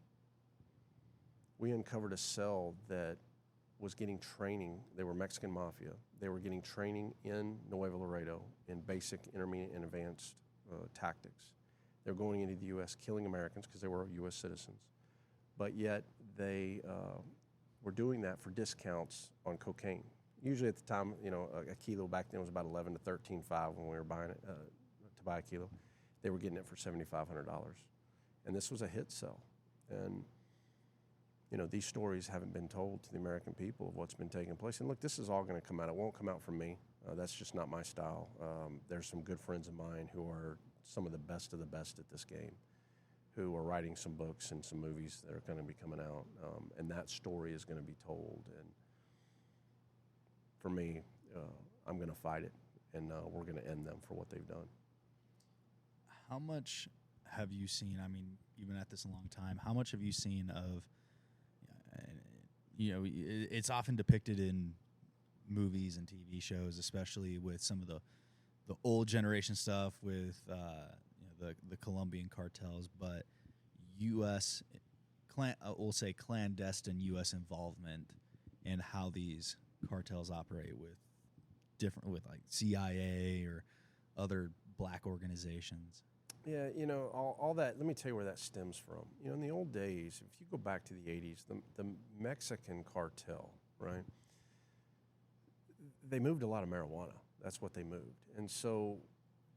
we uncovered a cell that was getting training. They were Mexican mafia. They were getting training in Nuevo Laredo in basic, intermediate, and advanced tactics. They were going into the U.S., killing Americans because they were U.S. citizens. But yet they were doing that for discounts on cocaine. Usually at the time, you know, a kilo back then was about $11 to $13.5 when we were buying it to buy a kilo. They were getting it for $7,500, and this was a hit cell. And you know, these stories haven't been told to the American people of what's been taking place. And look, this is all going to come out. It won't come out from me. That's just not my style. There's some good friends of mine who are some of the best at this game, who are writing some books and some movies that are going to be coming out. And that story is going to be told. And for me, I'm going to fight it, and we're going to end them for what they've done. How much have you seen, I mean, you've been at this a long time, how much have you seen of, you know, it's often depicted in movies and TV shows, especially with some of the old generation stuff with you know, the Colombian cartels, but we'll say clandestine U.S. involvement in how these cartels operate with like CIA or other black organizations. Yeah, you know, all that, let me tell you where that stems from. You know, in the old days, if you go back to the 80s, the Mexican cartel, right, they moved a lot of marijuana. That's what they moved. And so,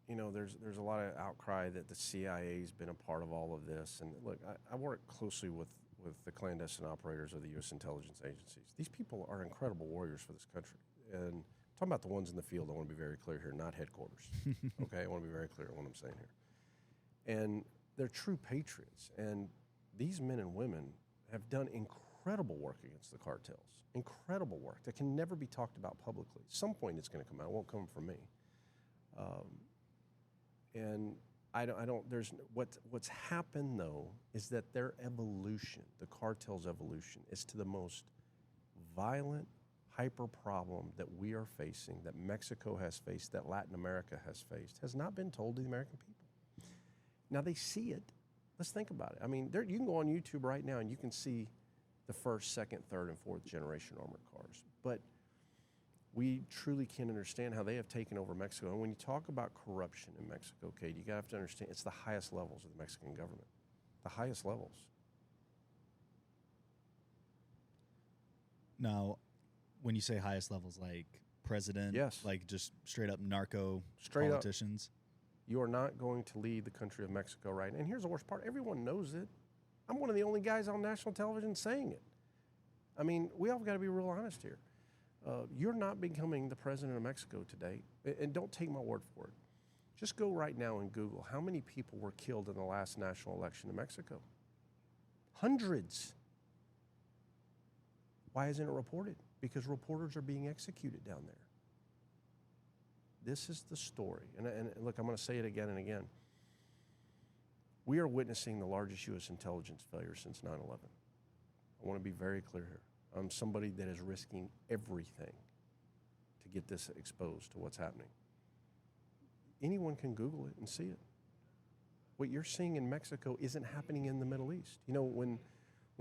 you know, there's a lot of outcry that the CIA's been a part of all of this. And look, I work closely with the clandestine operators of the U.S. intelligence agencies. These people are incredible warriors for this country. And I'm talking about the ones in the field, I want to be very clear here, not headquarters. Okay, I want to be very clear on what I'm saying here. And they're true patriots. And these men and women have done incredible work against the cartels. Incredible work that can never be talked about publicly. At some point it's going to come out. It won't come from me. And I don't, there's, what's happened though is that their evolution, the cartel's evolution, is to the most violent, hyper problem that we are facing, that Mexico has faced, that Latin America has faced, has not been told to the American people. Now they see it. Let's think about it. I mean, you can go on YouTube right now and you can see the first, second, third, and fourth generation armored cars. But we truly can't understand how they have taken over Mexico. And when you talk about corruption in Mexico, Kate, you have to understand it's the highest levels of the Mexican government. The highest levels. Now, when you say highest levels, like president, yes, like just straight up narco straight politicians? Up. You are not going to lead the country of Mexico right now. And here's the worst part. Everyone knows it. I'm one of the only guys on national television saying it. I mean, we all got to be real honest here. You're not becoming the president of Mexico today. And don't take my word for it. Just go right now and Google how many people were killed in the last national election in Mexico. Hundreds. Why isn't it reported? Because reporters are being executed down there. This is the story. And look, I'm going to say it again and again. We are witnessing the largest U.S. intelligence failure since 9/11. I want to be very clear here. I'm somebody that is risking everything to get this exposed to what's happening. Anyone can Google it and see it. What you're seeing in Mexico isn't happening in the Middle East. You know, when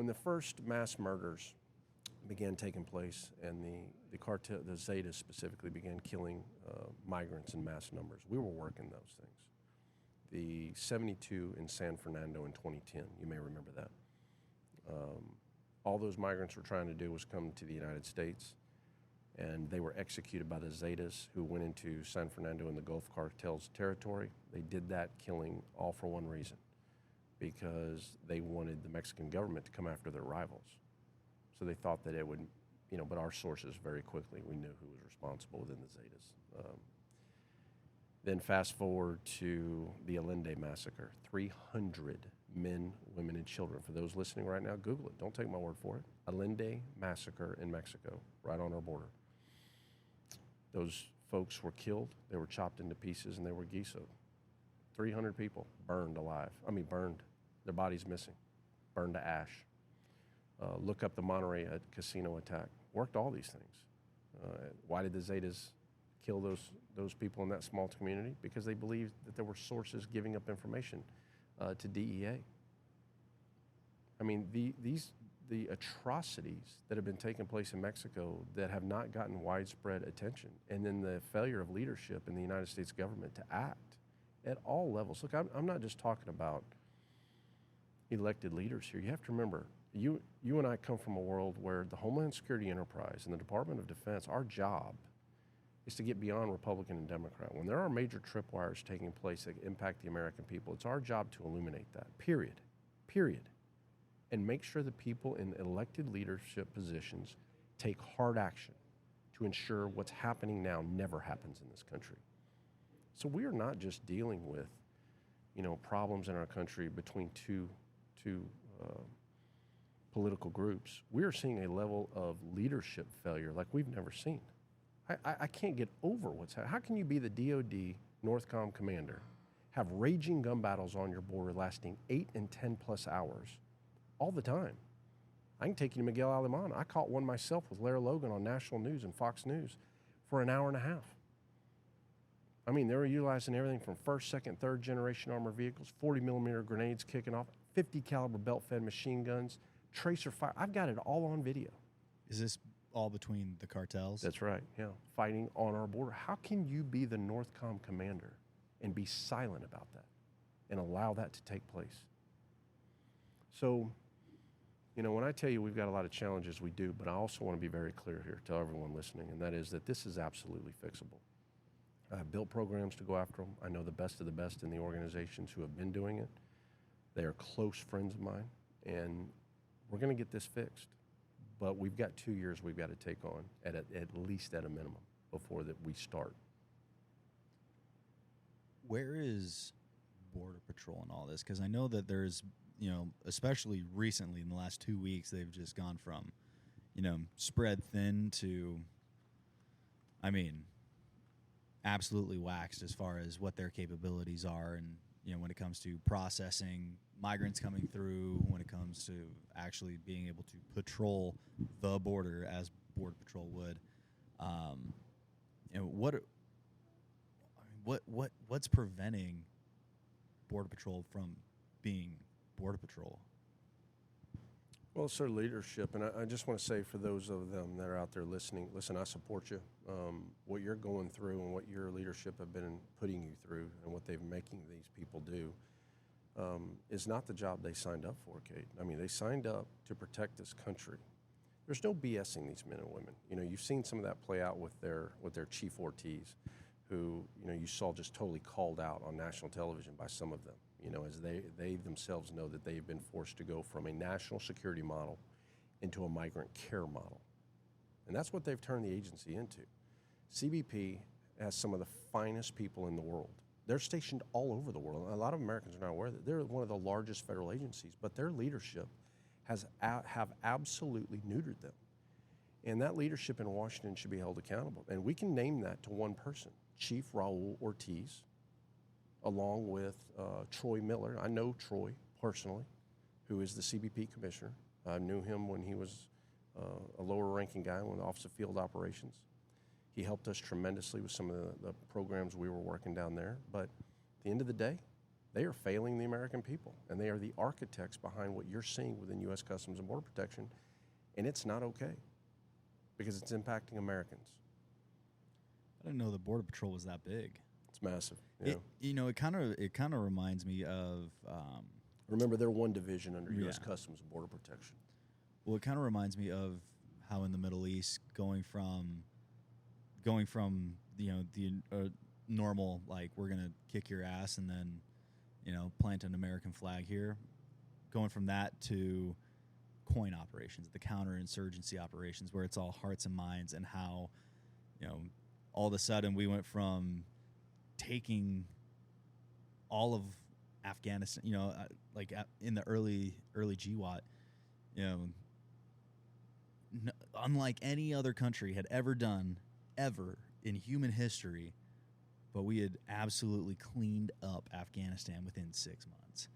the first mass murders began taking place and the cartel, the Zetas specifically, began killing migrants in mass numbers, we were working those things. The 72 in San Fernando in 2010, you may remember that. All those migrants were trying to do was come to the United States, and they were executed by the Zetas who went into San Fernando in the Gulf cartel's territory. They did that killing all for one reason, because they wanted the Mexican government to come after their rivals. So they thought that it would, you know, but our sources very quickly, we knew who was responsible within the Zetas. Then fast forward to the Allende massacre. 300 men, women, and children. For those listening right now, Google it. Don't take my word for it. Allende massacre in Mexico, right on our border. Those folks were killed. They were chopped into pieces, and they were guisoed. 300 people burned alive. Burned. Their bodies missing. Burned to ash. Look up the Monterey casino attack. Worked all these things. Why did the Zetas kill those people in that small community? Because they believed that there were sources giving up information to DEA. The atrocities that have been taking place in Mexico that have not gotten widespread attention, and then the failure of leadership in the United States government to act at all levels. Look, I'm not just talking about elected leaders here. You have to remember, you and I come from a world where the Homeland Security enterprise and the Department of Defense, our job is to get beyond Republican and Democrat. When there are major tripwires taking place that impact the American people, it's our job to illuminate that, period. And make sure the people in elected leadership positions take hard action to ensure what's happening now never happens in this country. So we are not just dealing with, problems in our country between two political groups. We are seeing a level of leadership failure like we've never seen. I can't get over what's happening. How can you be the DOD Northcom commander, have raging gun battles on your border lasting 8 and 10 plus hours all the time? I can take you to Miguel Alemán. I caught one myself with Lara Logan on national news and Fox News for an hour and a half. They were utilizing everything from first, second, third generation armored vehicles, 40 millimeter grenades kicking off, 50 caliber belt-fed machine guns, tracer fire. I've got it all on video. Is this all between the cartels? That's right, yeah. Fighting on our border. How can you be the Northcom commander and be silent about that and allow that to take place? So, when I tell you we've got a lot of challenges, we do, but I also want to be very clear here to everyone listening, and that is that this is absolutely fixable. I've built programs to go after them. I know the best of the best in the organizations who have been doing it. They are close friends of mine, and we're going to get this fixed. But we've got 2 years we've got to take on, at least at a minimum, before that we start. Where is Border Patrol in all this? Because I know that there's, especially recently in the last 2 weeks, they've just gone from, spread thin to, absolutely waxed as far as what their capabilities are, and when it comes to processing migrants coming through, when it comes to actually being able to patrol the border as Border Patrol would. What's preventing Border Patrol from being Border Patrol? Well, it's their leadership, and I just want to say for those of them that are out there listening, listen, I support you. What you're going through and what your leadership have been putting you through and what they're making these people do is not the job they signed up for, Kate. They signed up to protect this country. There's no BSing these men and women. You've seen some of that play out with their Chief Ortiz, who, you saw just totally called out on national television by some of them. As they themselves know that they've been forced to go from a national security model into a migrant care model. And that's what they've turned the agency into. CBP has some of the finest people in the world. They're stationed all over the world. A lot of Americans are not aware that they're one of the largest federal agencies, but their leadership have absolutely neutered them. And that leadership in Washington should be held accountable. And we can name that to one person, Chief Raul Ortiz, along with Troy Miller. I know Troy personally, who is the CBP commissioner. I knew him when he was a lower-ranking guy in the Office of Field Operations. He helped us tremendously with some of the programs we were working down there. But at the end of the day, they are failing the American people, and they are the architects behind what you're seeing within U.S. Customs and Border Protection, and it's not okay because it's impacting Americans. I didn't know the Border Patrol was that big. It's massive. It kind of reminds me of. Remember, they're one division under U.S. Customs and Border Protection. Well, it kind of reminds me of how in the Middle East, going from the normal, like, we're gonna kick your ass and then plant an American flag here, going from that to coin operations, the counterinsurgency operations, where it's all hearts and minds, and how all of a sudden we went from taking all of Afghanistan, in the early GWAT, unlike any other country had ever done ever in human history, but we had absolutely cleaned up Afghanistan within 6 months.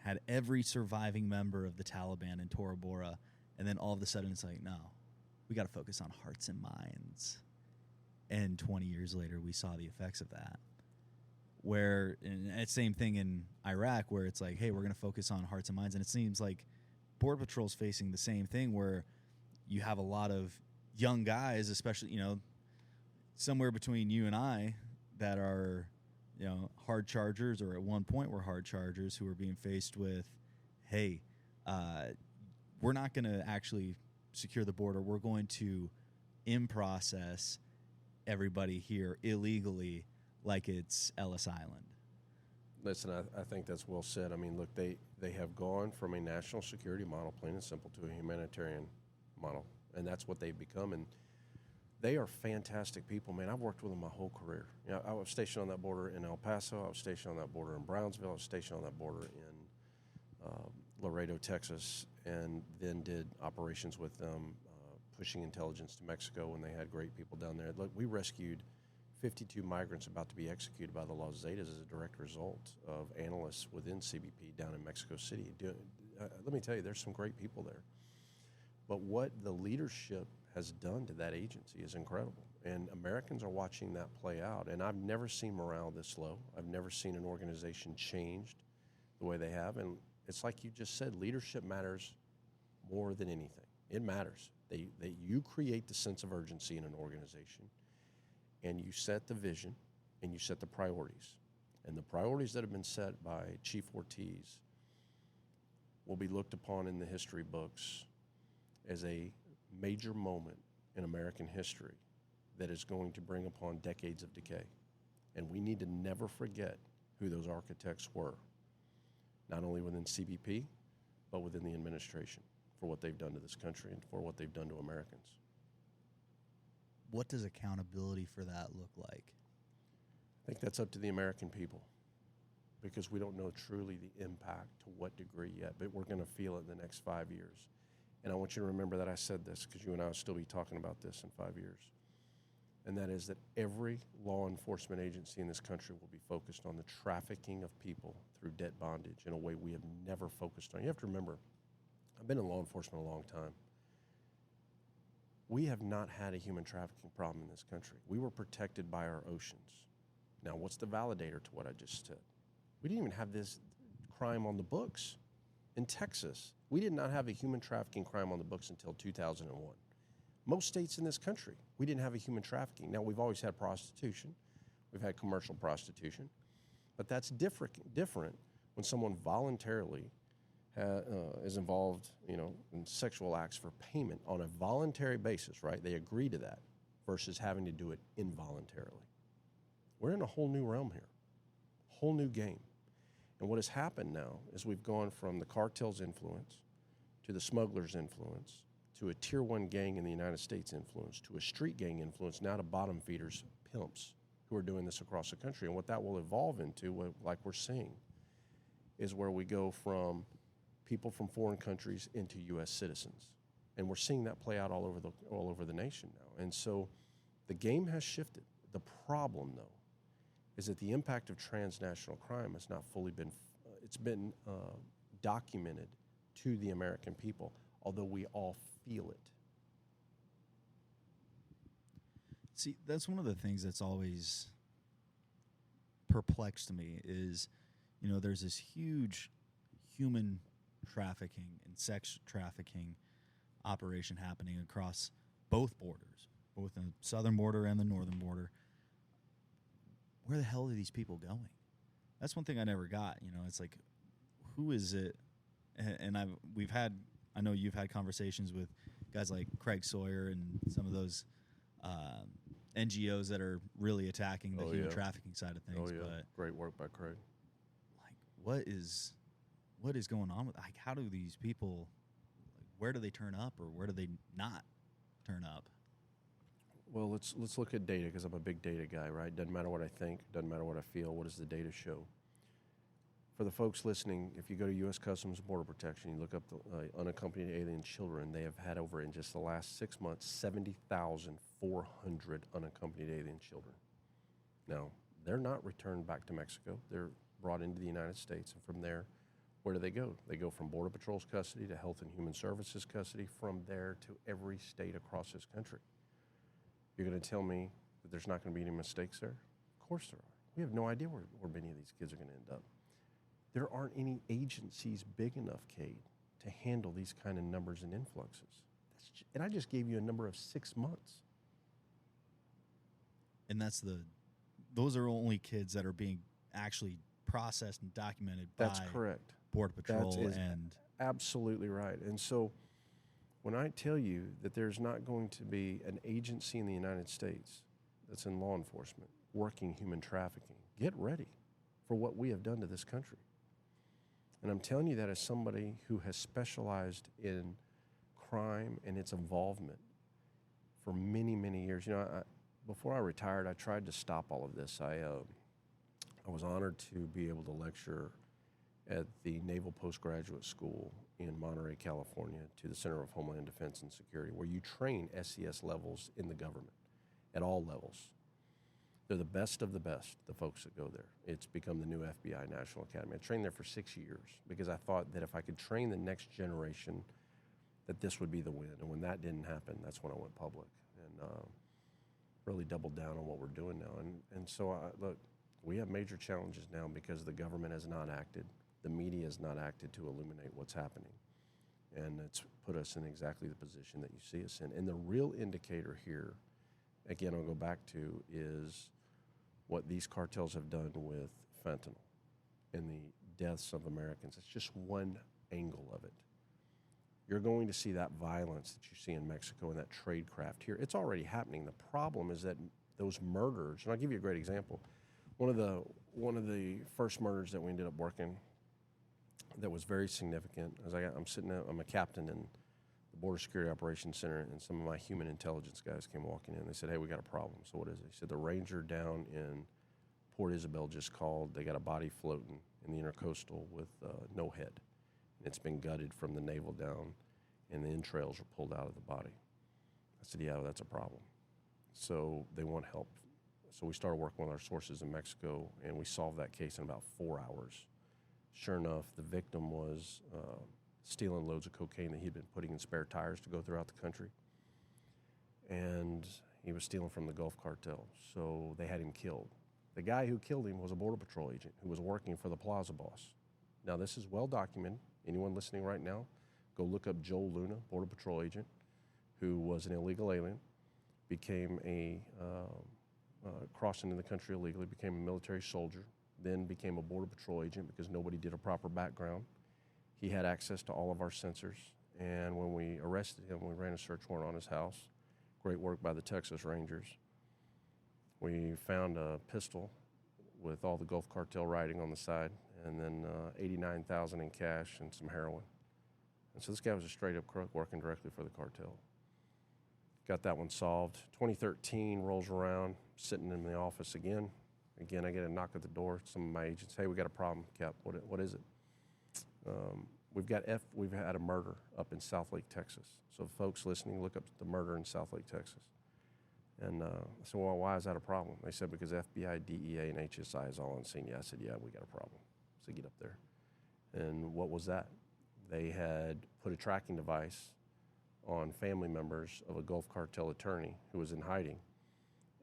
Had every surviving member of the Taliban in Tora Bora, and then all of a sudden it's like, no, we got to focus on hearts and minds. And 20 years later, we saw the effects of that. And it's same thing in Iraq, where it's like, hey, we're going to focus on hearts and minds. And it seems like Border Patrol's facing the same thing, where you have a lot of young guys, especially, somewhere between you and I, that are, hard chargers, or at one point were hard chargers, who are being faced with, hey, we're not going to actually secure the border. We're going to in-process everybody here illegally like it's Ellis Island. Listen, I think that's well said. I mean, look, they have gone from a national security model, plain and simple, to a humanitarian model, and that's what they've become. And they are fantastic people, man. I've worked with them my whole career. I was stationed on that border in El Paso. I was stationed on that border in Brownsville. I was stationed on that border in Laredo, Texas, and then did operations with them, pushing intelligence to Mexico when they had great people down there. Look, we rescued 52 migrants about to be executed by the Los Zetas as a direct result of analysts within CBP down in Mexico City. Let me tell you, there's some great people there. But what the leadership has done to that agency is incredible. And Americans are watching that play out. And I've never seen morale this low. I've never seen an organization changed the way they have. And it's like you just said, leadership matters more than anything. It matters. You create the sense of urgency in an organization, and you set the vision, and you set the priorities. And the priorities that have been set by Chief Ortiz will be looked upon in the history books as a major moment in American history that is going to bring upon decades of decay. And we need to never forget who those architects were, not only within CBP, but within the administration, for what they've done to this country and for what they've done to Americans. What does accountability for that look like? I think that's up to the American people, because we don't know truly the impact to what degree yet, but we're going to feel it in the next 5 years. And I want you to remember that I said this, because you and I will still be talking about this in 5 years. And that is that every law enforcement agency in this country will be focused on the trafficking of people through debt bondage in a way we have never focused on. You have to remember, I've been in law enforcement a long time. We have not had a human trafficking problem in this country. We were protected by our oceans. Now, what's the validator to what I just said? We didn't even have this crime on the books. In Texas, we did not have a human trafficking crime on the books until 2001. Most states in this country, we didn't have a human trafficking. Now, we've always had prostitution. We've had commercial prostitution. But that's different when someone voluntarily is involved, in sexual acts for payment on a voluntary basis, right? They agree to that versus having to do it involuntarily. We're in a whole new realm here, whole new game. And what has happened now is we've gone from the cartel's influence to the smuggler's influence to a tier one gang in the United States influence to a street gang influence, now to bottom feeders, pimps, who are doing this across the country. And what that will evolve into, like we're seeing, is where we go from people from foreign countries into U.S. citizens. And we're seeing that play out all over the nation now. And so the game has shifted. The problem, though, is that the impact of transnational crime has not fully been, it's been documented to the American people, although we all feel it. See, that's one of the things that's always perplexed me is, there's this huge human trafficking and sex trafficking operation happening across both borders, both the southern border and the northern border. Where the hell are these people going? That's one thing I never got. It's like, who is it? And I know you've had conversations with guys like Craig Sawyer and some of those NGOs that are really attacking the human trafficking side of things. Oh, yeah. But great work by Craig. Like, what is going on with, like, how do these people, like, where do they turn up or where do they not turn up? Well, let's look at data because I'm a big data guy, right? Doesn't matter what I think, doesn't matter what I feel. What does the data show? For the folks listening, if you go to U.S. Customs and Border Protection, you look up the unaccompanied alien children, they have had over in just the last 6 months 70,400 unaccompanied alien children. Now, they're not returned back to Mexico. They're brought into the United States, and from there, where do they go? They go from Border Patrol's custody to Health and Human Services custody, from there to every state across this country. You're going to tell me that there's not going to be any mistakes there? Of course there are. We have no idea where many of these kids are going to end up. There aren't any agencies big enough, Cade, to handle these kind of numbers and influxes. And I just gave you a number of 6 months. And those are only kids that are being actually processed and documented That's by correct. Border Patrol. And absolutely right. And so when I tell you that there's not going to be an agency in the United States that's in law enforcement working human trafficking, get ready for what we have done to this country. And I'm telling you that as somebody who has specialized in crime and its involvement for many, many years. You know, before I retired, I tried to stop all of this. I was honored to be able to lecture at the Naval Postgraduate School in Monterey, California, to the Center of Homeland Defense and Security, where you train SES levels in the government at all levels. They're the best of the best, the folks that go there. It's become the new FBI National Academy. I trained there for 6 years because I thought that if I could train the next generation, that this would be the win. And when that didn't happen, that's when I went public and really doubled down on what we're doing now. And so, look, we have major challenges now because the government has not acted. The media has not acted to illuminate what's happening. And it's put us in exactly the position that you see us in. And the real indicator here, again, I'll go back to, is what these cartels have done with fentanyl and the deaths of Americans. It's just one angle of it. You're going to see that violence that you see in Mexico and that tradecraft here. It's already happening. The problem is that those murders, and I'll give you a great example. One of the first murders that we ended up working that was very significant, I'm a captain in the Border Security Operations Center, and some of my human intelligence guys came walking in. They said, "Hey, we got a problem." So what is it? He said, "The ranger down in Port Isabel just called. They got a body floating in the intercoastal with no head. And it's been gutted from the navel down, and the entrails were pulled out of the body." I said, "Yeah, that's a problem." So they want help. So we started working with our sources in Mexico, and we solved that case in about 4 hours. Sure enough, the victim was stealing loads of cocaine that he'd been putting in spare tires to go throughout the country. And he was stealing from the Gulf Cartel, so they had him killed. The guy who killed him was a Border Patrol agent who was working for the Plaza Boss. Now, this is well documented. Anyone listening right now, go look up Joel Luna, Border Patrol agent, who was an illegal alien, became crossed into the country illegally, became a military soldier, then became a Border Patrol agent because nobody did a proper background. He had access to all of our sensors, and when we arrested him, we ran a search warrant on his house. Great work by the Texas Rangers. We found a pistol with all the Gulf Cartel writing on the side, and then $89,000 in cash and some heroin. And so this guy was a straight-up crook working directly for the cartel. Got that one solved. 2013 rolls around, sitting in the office again. Again, I get a knock at the door. Some of my agents, "Hey, we got a problem, Cap. What is it?" We've had a murder up in South Lake, Texas. So folks listening, look up the murder in South Lake, Texas. And I said, "Well, why is that a problem?" They said, "Because FBI, DEA, and HSI is all on scene." Yeah, I said, "Yeah, we got a problem." So get up there. And what was that? They had put a tracking device on family members of a Gulf Cartel attorney who was in hiding.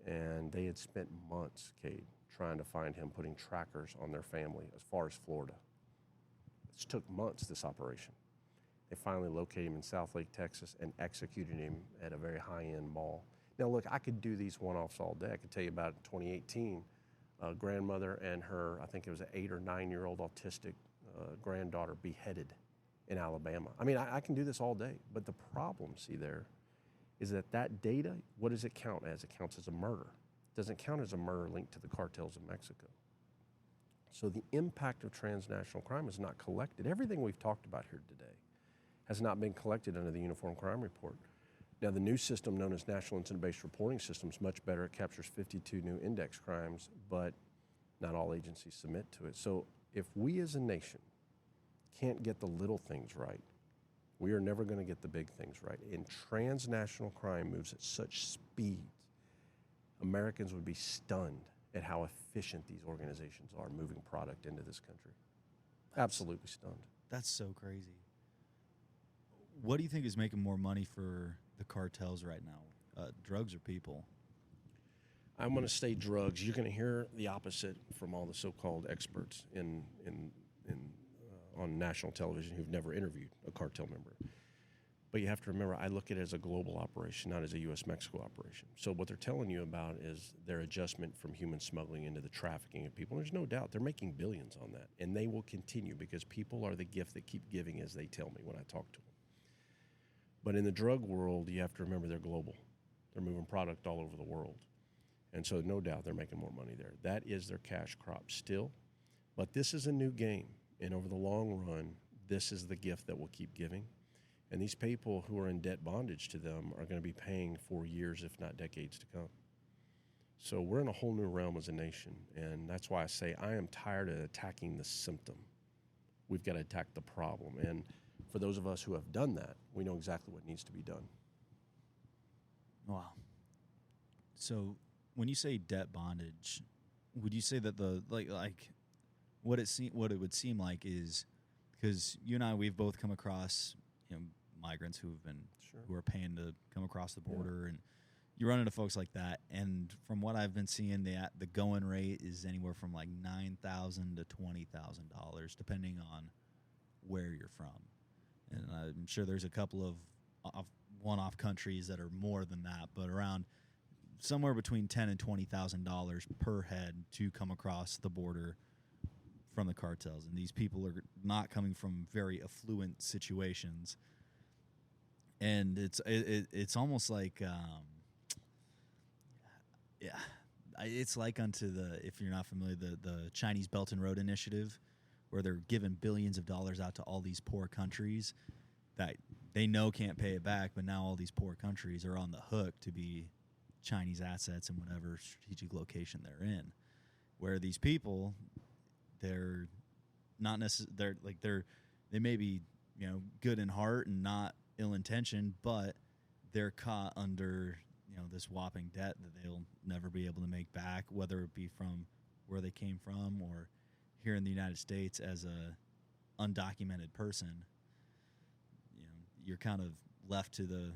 And they had spent months, Cade, trying to find him, putting trackers on their family as far as Florida. It took months, this operation. They finally located him in South Lake, Texas, and executed him at a very high-end mall. Now, look, I could do these one-offs all day. I could tell you about 2018, a grandmother and her, I think it was an 8 or 9-year-old autistic granddaughter beheaded in Alabama. I mean, I can do this all day, but the problem, see there, is that data, what does it count as? It counts as a murder. It doesn't count as a murder linked to the cartels in Mexico. So the impact of transnational crime is not collected. Everything we've talked about here today has not been collected under the Uniform Crime Report. Now, the new system known as National Incident-Based Reporting System is much better. It captures 52 new index crimes, but not all agencies submit to it. So if we as a nation can't get the little things right, we are never going to get the big things right. And transnational crime moves at such speed, Americans would be stunned at how efficient these organizations are moving product into this country. Absolutely stunned. That's so crazy. What do you think is making more money for the cartels right now? Drugs or people? I'm going to say drugs. You're going to hear the opposite from all the so-called experts on national television who've never interviewed a cartel member. But you have to remember, I look at it as a global operation, not as a U.S.-Mexico operation. So what they're telling you about is their adjustment from human smuggling into the trafficking of people. There's no doubt they're making billions on that, and they will continue because people are the gift that keep giving, as they tell me when I talk to them. But in the drug world, you have to remember they're global. They're moving product all over the world. And so no doubt they're making more money there. That is their cash crop still. But this is a new game. And over the long run, this is the gift that will keep giving. And these people who are in debt bondage to them are going to be paying for years, if not decades to come. So we're in a whole new realm as a nation. And that's why I say I am tired of attacking the symptom. We've got to attack the problem. And for those of us who have done that, we know exactly what needs to be done. Wow. So when you say debt bondage, would you say that the what it would seem like is, because you and I, we've both come across migrants who are paying to come across the border, and you run into folks like that. And from what I've been seeing, the going rate is anywhere from like $9,000 to $20,000, depending on where you're from. And I'm sure there's a couple of one-off countries that are more than that, but around somewhere between $10,000 and $20,000 per head to come across the border from the cartels. And these people are not coming from very affluent situations. And it's almost like, it's like unto if you're not familiar, the Chinese Belt and Road Initiative, where they're giving billions of dollars out to all these poor countries that they know can't pay it back, but now all these poor countries are on the hook to be Chinese assets in whatever strategic location they're in. Where these people, they're not necessarily, they may be good in heart and not ill-intentioned, but they're caught under this whopping debt that they'll never be able to make back, whether it be from where they came from or here in the United States as a undocumented person. You're kind of left to the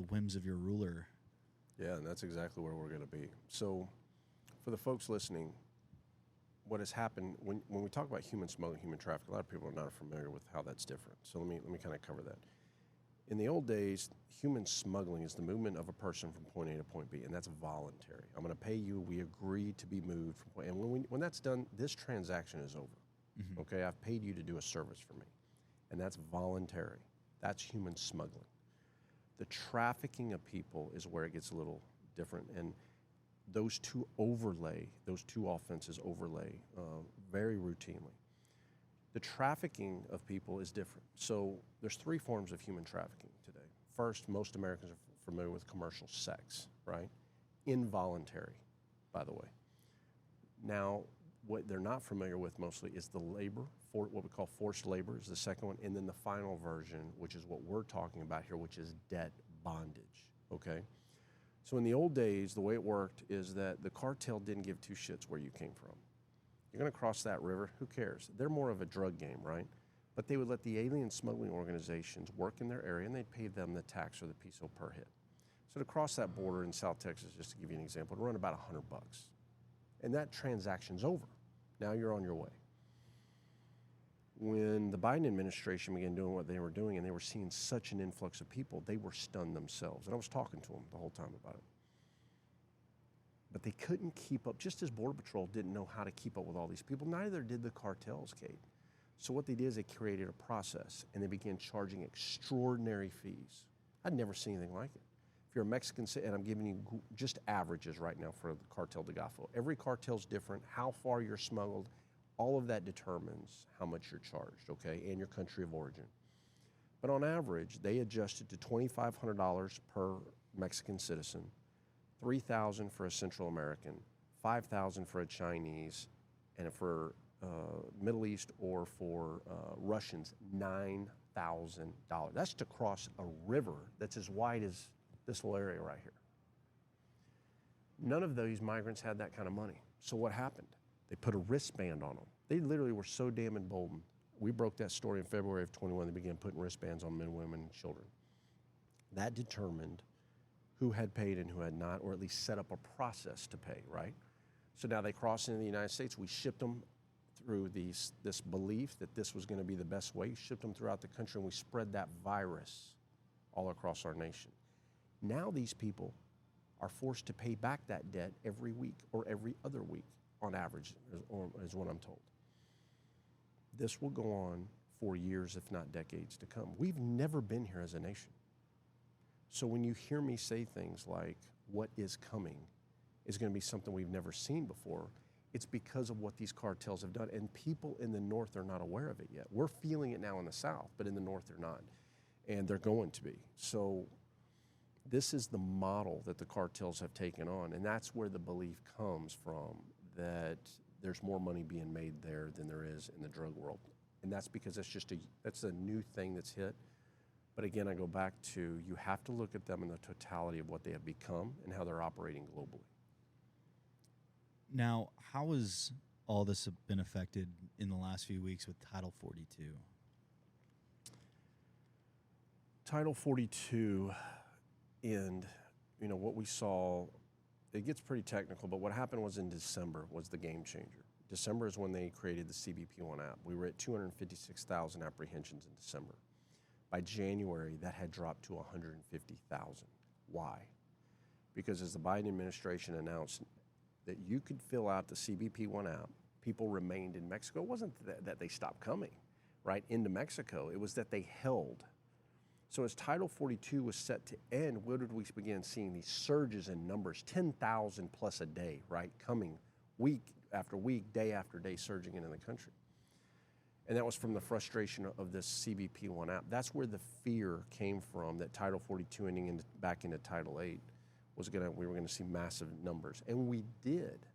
whims of your ruler. Yeah, and that's exactly where we're going to be. So for the folks listening, what has happened when we talk about human smuggling, human trafficking, a lot of people are not familiar with how that's different. So let me kind of cover that. In the old days, human smuggling is the movement of a person from point A to point B, and that's voluntary. I'm going to pay you. We agree to be moved from point. And when that's done, this transaction is over. Mm-hmm. Okay, I've paid you to do a service for me, and that's voluntary. That's human smuggling. The trafficking of people is where it gets a little different, and those two offenses overlay very routinely. The trafficking of people is different. So there's three forms of human trafficking today. First, most Americans are familiar with commercial sex, right? Involuntary, by the way. Now, what they're not familiar with mostly is the labor, what we call forced labor is the second one, and then the final version, which is what we're talking about here, which is debt bondage, okay? So in the old days, the way it worked is that the cartel didn't give two shits where you came from. You're going to cross that river, who cares? They're more of a drug game, right? But they would let the alien smuggling organizations work in their area, and they'd pay them the tax or the peso per hit. So to cross that border in South Texas, just to give you an example, it'd run about $100. And that transaction's over. Now you're on your way. When the Biden administration began doing what they were doing and they were seeing such an influx of people, they were stunned themselves. And I was talking to them the whole time about it. But they couldn't keep up, just as Border Patrol didn't know how to keep up with all these people, neither did the cartels, Kate. So what they did is they created a process, and they began charging extraordinary fees. I'd never seen anything like it. If you're a Mexican, and I'm giving you just averages right now for the Cartel de Golfo. Every cartel's different, how far you're smuggled, all of that determines how much you're charged, okay, and your country of origin. But on average, they adjusted to $2,500 per Mexican citizen, $3,000 for a Central American, $5,000 for a Chinese, and for Middle East or for Russians, $9,000. That's to cross a river that's as wide as this little area right here. None of those migrants had that kind of money. So what happened? They put a wristband on them. They literally were so damn emboldened. We broke that story in February of 21. They began putting wristbands on men, women, and children. That determined who had paid and who had not, or at least set up a process to pay, right? So now they crossed into the United States. We shipped them through this belief that this was going to be the best way. We shipped them throughout the country, and we spread that virus all across our nation. Now these people are forced to pay back that debt every week or every other week on average, is what I'm told. This will go on for years, if not decades to come. We've never been here as a nation. So when you hear me say things like, what is coming is going to be something we've never seen before, it's because of what these cartels have done. And people in the North are not aware of it yet. We're feeling it now in the South, but in the North they're not. And they're going to be. So this is the model that the cartels have taken on. And that's where the belief comes from, that there's more money being made there than there is in the drug world. And that's because that's a new thing that's hit. But again, I go back to, you have to look at them in the totality of what they have become and how they're operating globally. Now, how has all this been affected in the last few weeks with Title 42? Title 42, and what we saw, it gets pretty technical, but what happened was in December was the game changer. December is when they created the CBP1 app. We were at 256,000 apprehensions in December. By January, that had dropped to 150,000. Why? Because as the Biden administration announced that you could fill out the CBP1 app, people remained in Mexico. It wasn't that they stopped coming, right, into Mexico. It was that they held. So as Title 42 was set to end, where did we begin seeing these surges in numbers, 10,000 plus a day, right, coming week after week, day after day, surging into the country. And that was from the frustration of this CBP1 app. That's where the fear came from, that Title 42 ending back into Title 8 we were going to see massive numbers. And we did.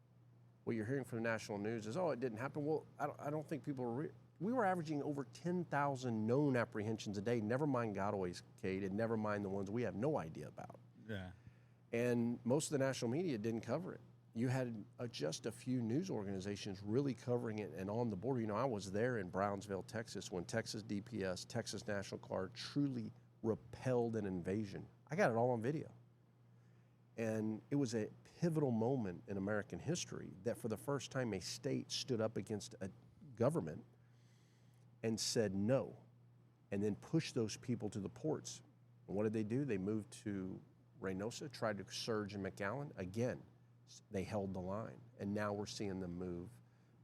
What you're hearing from the national news is, it didn't happen. Well, I don't think people are we were averaging over 10,000 known apprehensions a day, never mind gotaways, Cade, and never mind the ones we have no idea about. Yeah. And most of the national media didn't cover it. You had just a few news organizations really covering it and on the border. I was there in Brownsville, Texas, when Texas DPS, Texas National Guard, truly repelled an invasion. I got it all on video. And it was a pivotal moment in American history that for the first time a state stood up against a government and said no, and then pushed those people to the ports. And what did they do? They moved to Reynosa, tried to surge in McAllen. Again, they held the line. And now we're seeing them move,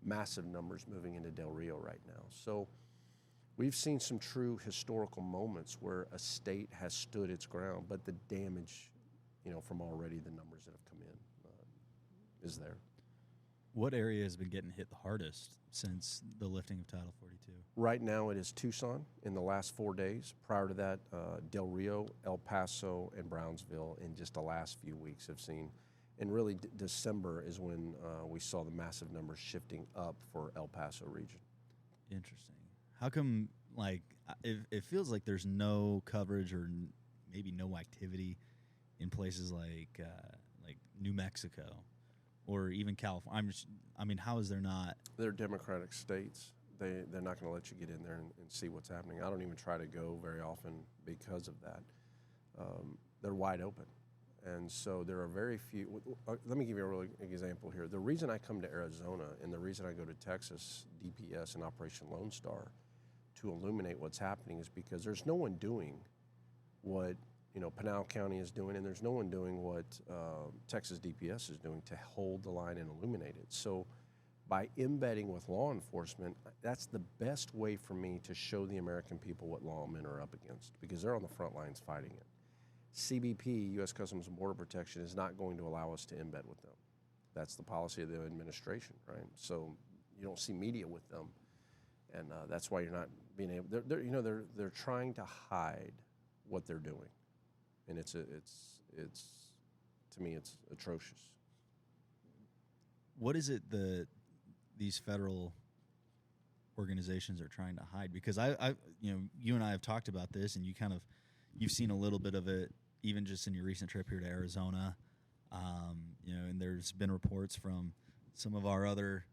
massive numbers moving into Del Rio right now. So we've seen some true historical moments where a state has stood its ground, but the damage, from already the numbers that have come in is there. What area has been getting hit the hardest since the lifting of Title 42? Right now it is Tucson in the last 4 days. Prior to that, Del Rio, El Paso, and Brownsville in just the last few weeks have seen. And really December is when we saw the massive numbers shifting up for El Paso region. Interesting. How come, it feels like there's no coverage or maybe no activity in places like New Mexico or even California? How is there not? They're Democratic states. They're not going to let you get in there and see what's happening. I don't even try to go very often because of that. They're wide open. And so there are very few. Let me give you a really example here. The reason I come to Arizona and the reason I go to Texas, DPS, and Operation Lone Star to illuminate what's happening is because there's no one doing what Pinal County is doing, and there's no one doing what Texas DPS is doing to hold the line and illuminate it. So by embedding with law enforcement, that's the best way for me to show the American people what lawmen are up against, because they're on the front lines fighting it. CBP, U.S. Customs and Border Protection, is not going to allow us to embed with them. That's the policy of the administration, right? So you don't see media with them. and that's why you're not being able. They're trying to hide what they're doing, and it's to me it's atrocious. What is it that these federal organizations are trying to hide? Because you and I have talked about this, and you've seen a little bit of it even just in your recent trip here to Arizona. And there's been reports from some of our other,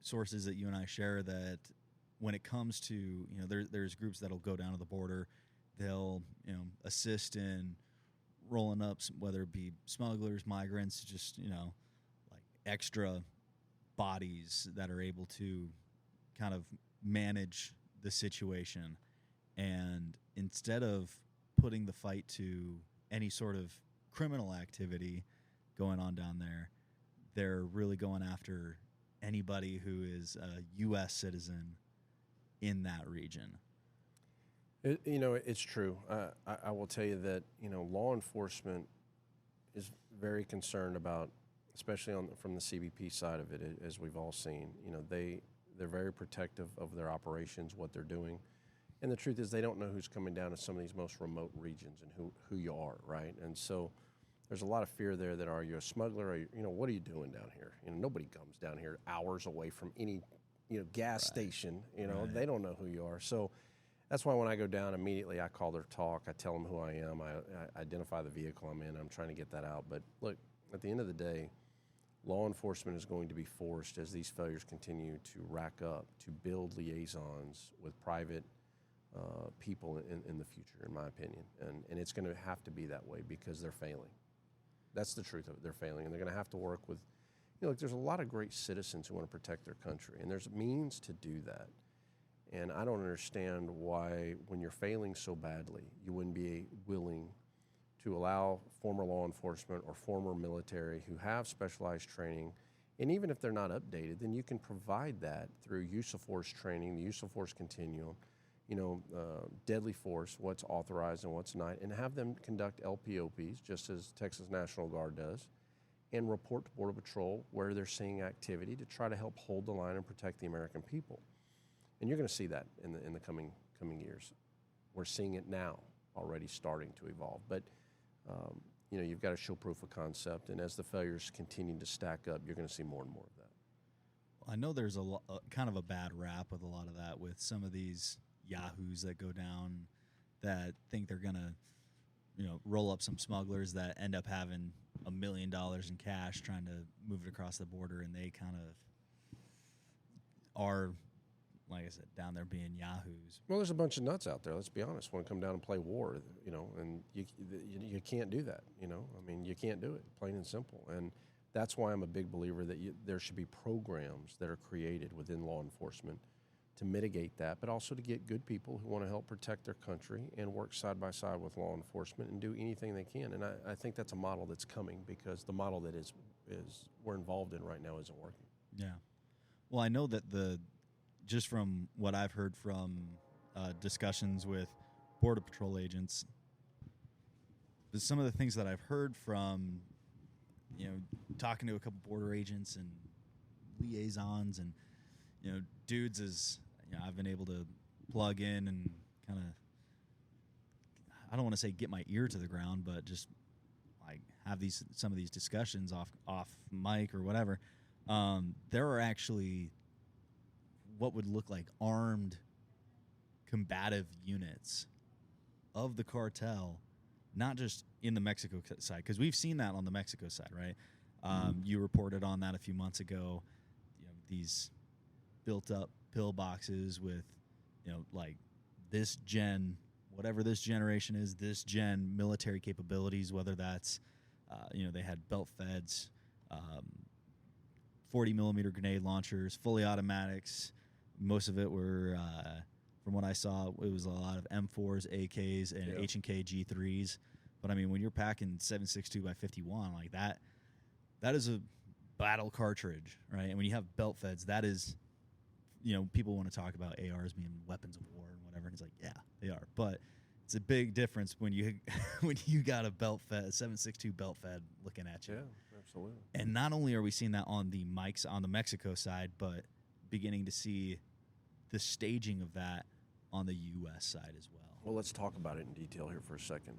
sources that you and I share that when it comes to, there's groups that'll go down to the border, they'll, assist in rolling up, whether it be smugglers, migrants, just, like extra bodies that are able to kind of manage the situation. And instead of putting the fight to any sort of criminal activity going on down there, they're really going after anybody who is a U.S. citizen in that region. It's true. I will tell you that, law enforcement is very concerned about, especially from the CBP side of it, as we've all seen. They're very protective of their operations, what they're doing. And the truth is they don't know who's coming down to some of these most remote regions and who you are, right? And so there's a lot of fear there that, are you a smuggler? What are you doing down here? Nobody comes down here hours away from any, gas station. They don't know who you are. So that's why when I go down immediately, I call their talk. I tell them who I am. I identify the vehicle I'm in. I'm trying to get that out. But look, at the end of the day, law enforcement is going to be forced, as these failures continue to rack up, to build liaisons with private people in the future, in my opinion. And it's going to have to be that way because they're failing. That's the truth of it. They're failing, and they're going to have to work with, there's a lot of great citizens who want to protect their country, and there's means to do that. And I don't understand why, when you're failing so badly, you wouldn't be willing to allow former law enforcement or former military who have specialized training, and even if they're not updated, then you can provide that through use of force training, the use of force continuum, deadly force, what's authorized and what's not, and have them conduct LPOPs, just as Texas National Guard does, and report to Border Patrol where they're seeing activity to try to help hold the line and protect the American people. And you're going to see that in the coming years. We're seeing it now, already starting to evolve. But you've got to show proof of concept, and as the failures continue to stack up, you're going to see more and more of that. Well, I know there's kind of a bad rap with a lot of that, with some of these yahoos that go down that think they're going to, roll up some smugglers that end up having $1 million in cash trying to move it across the border, and they kind of are, like I said, down there being yahoos. Well, there's a bunch of nuts out there, let's be honest, want to come down and play war, and you can't do that, you can't do it, plain and simple. And that's why I'm a big believer that there should be programs that are created within law enforcement to mitigate that, but also to get good people who want to help protect their country and work side by side with law enforcement and do anything they can. And I think that's a model that's coming, because the model that is we're involved in right now isn't working. Yeah. Well, I know that just from what I've heard from discussions with Border Patrol agents, some of the things that I've heard from, talking to a couple border agents and liaisons and, dudes is, I've been able to plug in and kind of, I don't want to say get my ear to the ground, but just like have some of these discussions off mic or whatever. There are actually what would look like armed combative units of the cartel, not just in the Mexico side, because we've seen that on the Mexico side, right? You reported on that a few months ago. These built-up pill boxes with, like this gen, whatever this generation is, this gen military capabilities, whether that's, they had belt feds, 40-millimeter grenade launchers, fully automatics. Most of it were, from what I saw, it was a lot of M4s, AKs, and H&K G3s. But, I mean, when you're packing 7.62 by 51, like that is a battle cartridge, right? And when you have belt feds, that is, people want to talk about ARs being weapons of war and whatever. And it's like, yeah, they are. But it's a big difference when you got a belt fed, a 7.62 belt fed looking at you. Yeah, absolutely. And not only are we seeing that on the mics on the Mexico side, but beginning to see the staging of that on the U.S. side as well? Well, let's talk about it in detail here for a second.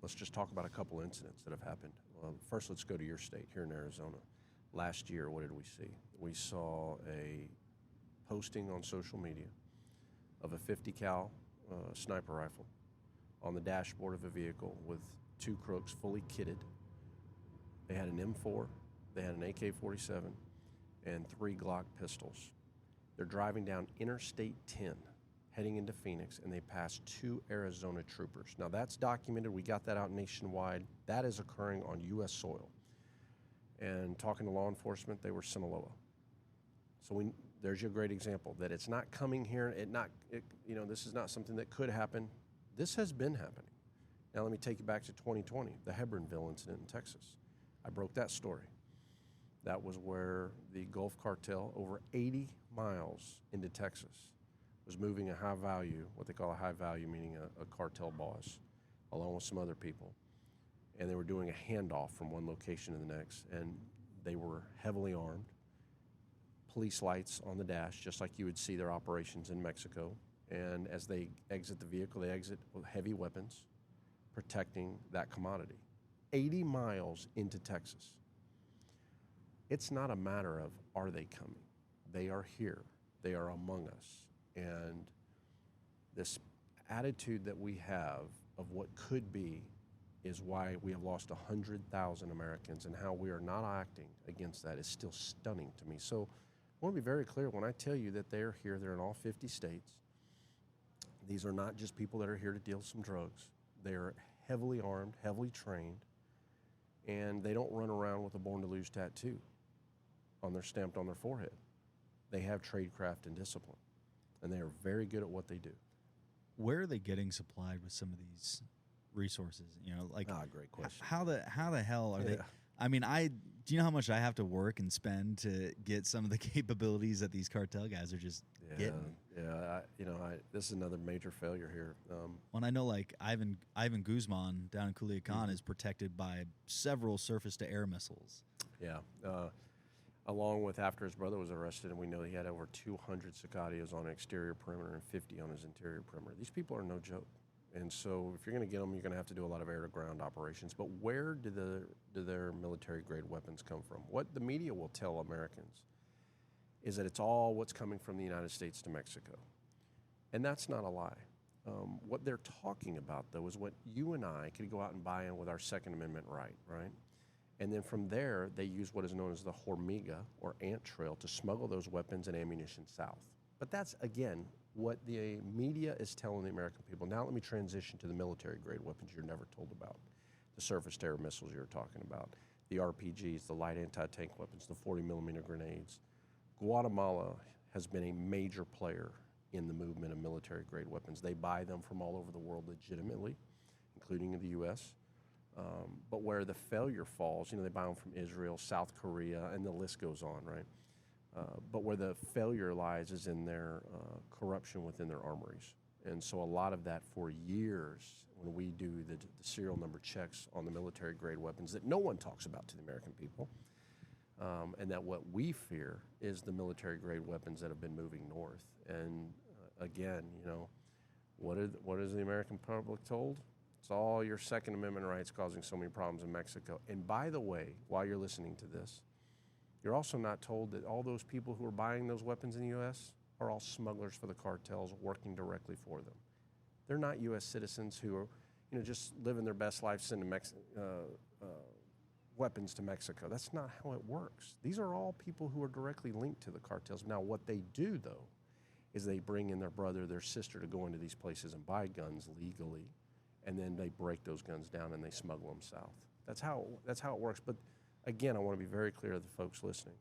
Let's just talk about a couple incidents that have happened. First, let's go to your state here in Arizona. Last year, what did we see? We saw a posting on social media of a 50 cal sniper rifle on the dashboard of a vehicle with two crooks fully kitted. They had an M4, they had an AK-47, and 3 Glock pistols. They're driving down Interstate 10, heading into Phoenix, and they passed 2 Arizona troopers. Now, that's documented. We got that out nationwide. That is occurring on U.S. soil. And talking to law enforcement, they were Sinaloa. So there's your great example that it's not coming here. This is not something that could happen. This has been happening. Now, let me take you back to 2020, the Hebronville incident in Texas. I broke that story. That was where the Gulf cartel, over 80 miles into Texas, was moving a high value, what they call a high value, meaning a cartel boss, along with some other people. And they were doing a handoff from one location to the next, and they were heavily armed. Police lights on the dash, just like you would see their operations in Mexico. And as they exit the vehicle, they exit with heavy weapons, protecting that commodity. 80 miles into Texas. It's not a matter of, are they coming? They are here. They are among us. And this attitude that we have of what could be is why we have lost 100,000 Americans, and how we are not acting against that is still stunning to me. So I want to be very clear when I tell you that they're here, they're in all 50 states. These are not just people that are here to deal some drugs. They're heavily armed, heavily trained, and they don't run around with a Born to Lose tattoo stamped on their forehead. They have tradecraft and discipline, and they are very good at what they do. Where are they getting supplied with some of these resources? Great question. How the hell are they? I mean, do you know how much I have to work and spend to get some of the capabilities that these cartel guys are just getting? This is another major failure here. When I know, like Ivan Guzman down in Culiacan is protected by several surface-to-air missiles. Yeah. Along with after his brother was arrested, and we know he had over 200 Sicarios on an exterior perimeter and 50 on his interior perimeter. These people are no joke. And so if you're going to get them, you're going to have to do a lot of air-to-ground operations. But where do their military-grade weapons come from? What the media will tell Americans is that it's all what's coming from the United States to Mexico. And that's not a lie. What they're talking about, though, is what you and I could go out and buy in with our Second Amendment right? And then from there, they use what is known as the hormiga, or ant trail, to smuggle those weapons and ammunition south. But that's, again, what the media is telling the American people. Now let me transition to the military-grade weapons you're never told about. The surface-to-air missiles you're talking about, the RPGs, the light anti-tank weapons, the 40-millimeter grenades. Guatemala has been a major player in the movement of military-grade weapons. They buy them from all over the world legitimately, including in the U.S., but where the failure falls, they buy them from Israel, South Korea, and the list goes on, right? But where the failure lies is in their corruption within their armories. And so a lot of that for years, when we do the serial number checks on the military-grade weapons that no one talks about to the American people, and that what we fear is the military-grade weapons that have been moving north. And again, what is the American public told? It's all your Second Amendment rights causing so many problems in Mexico. And by the way, while you're listening to this, you're also not told that all those people who are buying those weapons in the U.S. are all smugglers for the cartels working directly for them. They're not U.S. citizens who are, just living their best life sending weapons to Mexico. That's not how it works. These are all people who are directly linked to the cartels. Now, what they do, though, is they bring in their brother, their sister to go into these places and buy guns legally, and then they break those guns down and they smuggle them south. That's how it works. But again, I want to be very clear to the folks listening.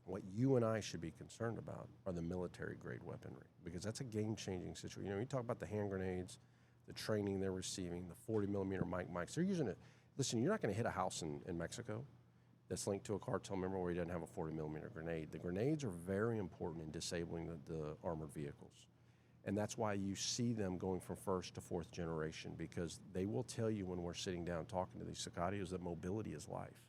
What you and I should be concerned about are the military-grade weaponry, because that's a game-changing situation. You talk about the hand grenades, the training they're receiving, the 40-millimeter Mikes. They're using it. Listen, you're not going to hit a house in Mexico that's linked to a cartel member where he doesn't have a 40-millimeter grenade. The grenades are very important in disabling the armored vehicles. And that's why you see them going from first to fourth generation, because they will tell you when we're sitting down talking to these Sicarios that mobility is life.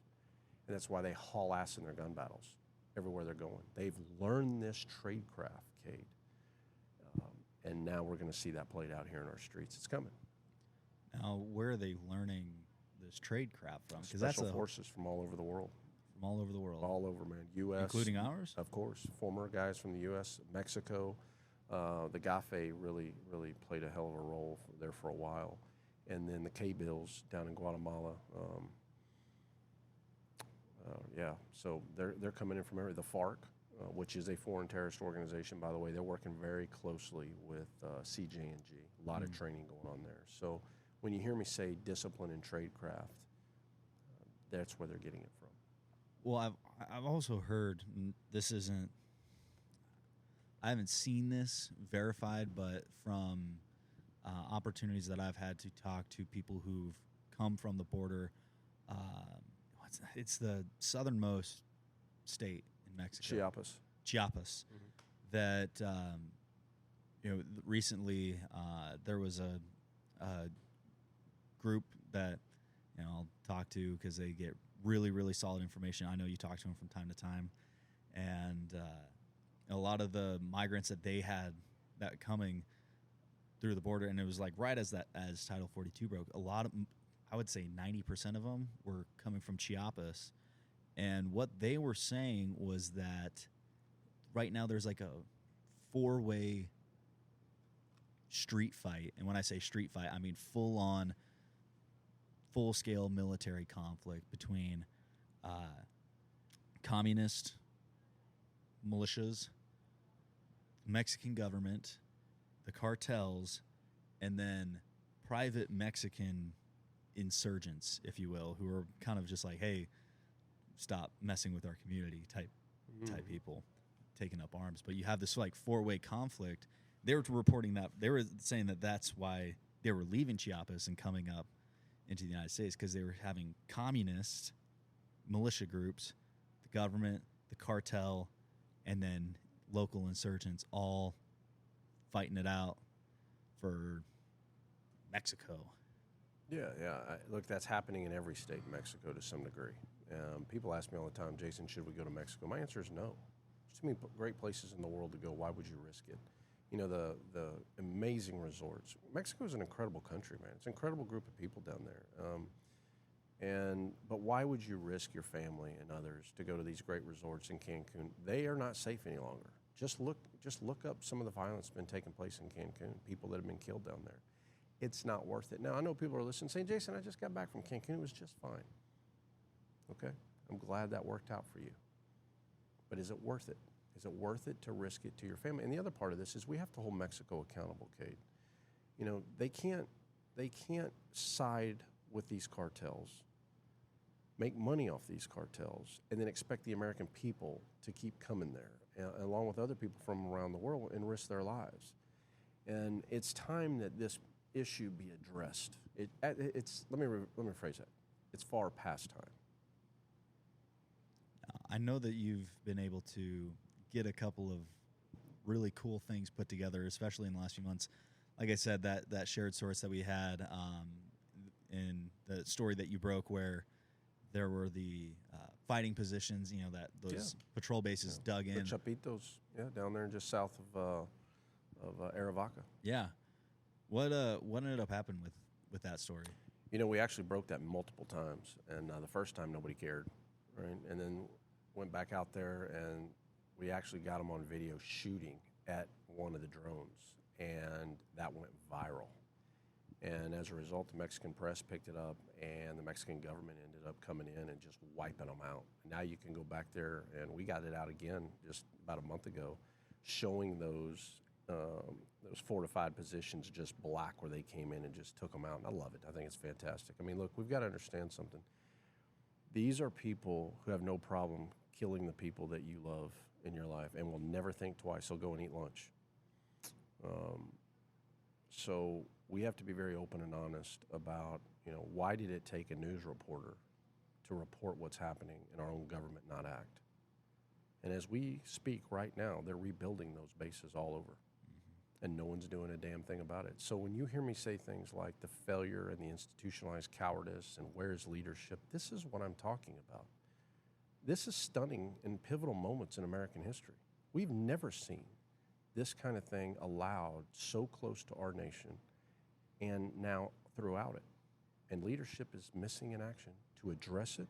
And that's why they haul ass in their gun battles everywhere they're going. They've learned this tradecraft, Kate. And now we're going to see that played out here in our streets. It's coming. Now, where are they learning this trade crap from? Because that's Special forces from all over the world. From all over the world. All over, man. U.S. Including ours? Of course. Former guys from the U.S., Mexico. The GAFE really played a hell of a role there for a while. And then the K-Bills down in Guatemala. So they're coming in from everywhere. The FARC, which is a foreign terrorist organization, by the way, they're working very closely with CJNG. A lot of training going on there. So when you hear me say discipline and tradecraft, that's where they're getting it from. Well, I've also heard, this isn't, I haven't seen this verified, but from opportunities that I've had to talk to people who've come from the border, it's the southernmost state in Mexico. Chiapas. Mm-hmm. That, recently there was a group that, I'll talk to because they get really, really solid information. I know you talk to them from time to time. And a lot of the migrants that they had that coming through the border, and it was like right as Title 42 broke, a lot of, I would say 90% of them were coming from Chiapas. And what they were saying was that right now there's like a 4-way street fight. And when I say street fight, I mean full-scale military conflict between communist militias, Mexican government, the cartels, and then private Mexican insurgents, if you will, who are kind of just like, hey, stop messing with our community type people taking up arms. But you have this like 4-way conflict. They were reporting that, they were saying that that's why they were leaving Chiapas and coming up into the United States, because they were having communist militia groups, the government, the cartel, and then local insurgents all fighting it out for Mexico. Yeah. Look, that's happening in every state in Mexico to some degree. People ask me all the time, Jason, should we go to Mexico? My answer is no. There's too many great places in the world to go. Why would you risk it? The amazing resorts. Mexico is an incredible country, man. It's an incredible group of people down there. But why would you risk your family and others to go to these great resorts in Cancun? They are not safe any longer. Just look up some of the violence that's been taking place in Cancun, people that have been killed down there. It's not worth it. Now, I know people are listening saying, Jason, I just got back from Cancun. It was just fine. Okay? I'm glad that worked out for you. But is it worth it? Is it worth it to risk it to your family? And the other part of this is we have to hold Mexico accountable, Kate. They can't side with these cartels, make money off these cartels, and then expect the American people to keep coming there, along with other people from around the world, and risk their lives. And it's time that this issue be addressed. Let me rephrase that. It's far past time. I know that you've been able to get a couple of really cool things put together, especially in the last few months. Like I said, that shared source that we had in the story that you broke, where there were the fighting positions, those patrol bases dug in. The Chapitos, down there just south of Aravaca. Yeah. What ended up happening with that story? We actually broke that multiple times, and the first time nobody cared, right? And then went back out there, and we actually got them on video shooting at one of the drones, and that went viral. And as a result, the Mexican press picked it up, and the Mexican government ended up coming in and just wiping them out. And now you can go back there, and we got it out again just about a month ago, showing those fortified positions just black, where they came in and just took them out. And I love it. I think it's fantastic. I mean, look, we've got to understand something. These are people who have no problem killing the people that you love in your life and will never think twice. They'll go and eat lunch. So we have to be very open and honest about, why did it take a news reporter to report what's happening in our own government not act? And as we speak right now, they're rebuilding those bases all over. And no one's doing a damn thing about it. So when you hear me say things like the failure and the institutionalized cowardice and where's leadership, this is what I'm talking about. This is stunning and pivotal moments in American history. We've never seen this kind of thing allowed so close to our nation and now throughout it. And leadership is missing in action to address it,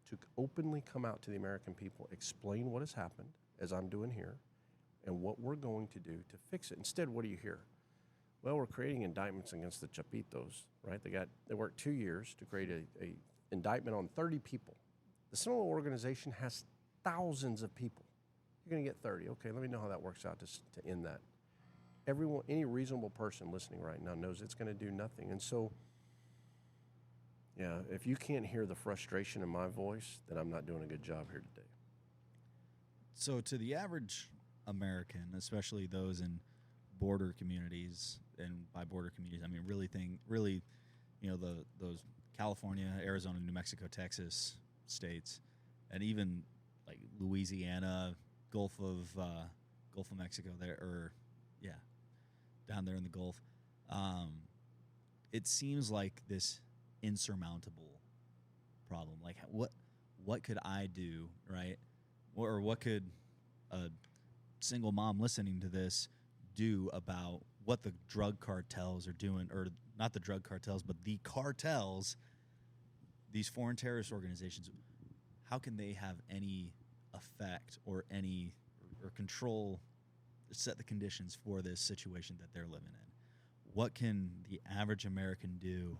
to openly come out to the American people, explain what has happened, as I'm doing here, and what we're going to do to fix it. Instead, what do you hear? Well, we're creating indictments against the Chapitos, right? They worked 2 years to create a indictment on 30 people. The Sinaloa organization has thousands of people. You're going to get 30. Okay, let me know how that works out to end that. Everyone, any reasonable person listening right now knows it's going to do nothing. And so, yeah, if you can't hear the frustration in my voice, then I'm not doing a good job here today. So to the average American, especially those in border communities, and by border communities, I mean really, those California, Arizona, New Mexico, Texas states, and even like Louisiana, Gulf of Mexico there, or down there in the Gulf. It seems like this insurmountable problem. Like what could I do, right? Or what could a single mom listening to this do about what the drug cartels are doing, or not the drug cartels, but the cartels, these foreign terrorist organizations? How can they have any effect or control, set the conditions for this situation that they're living in? What can the average American do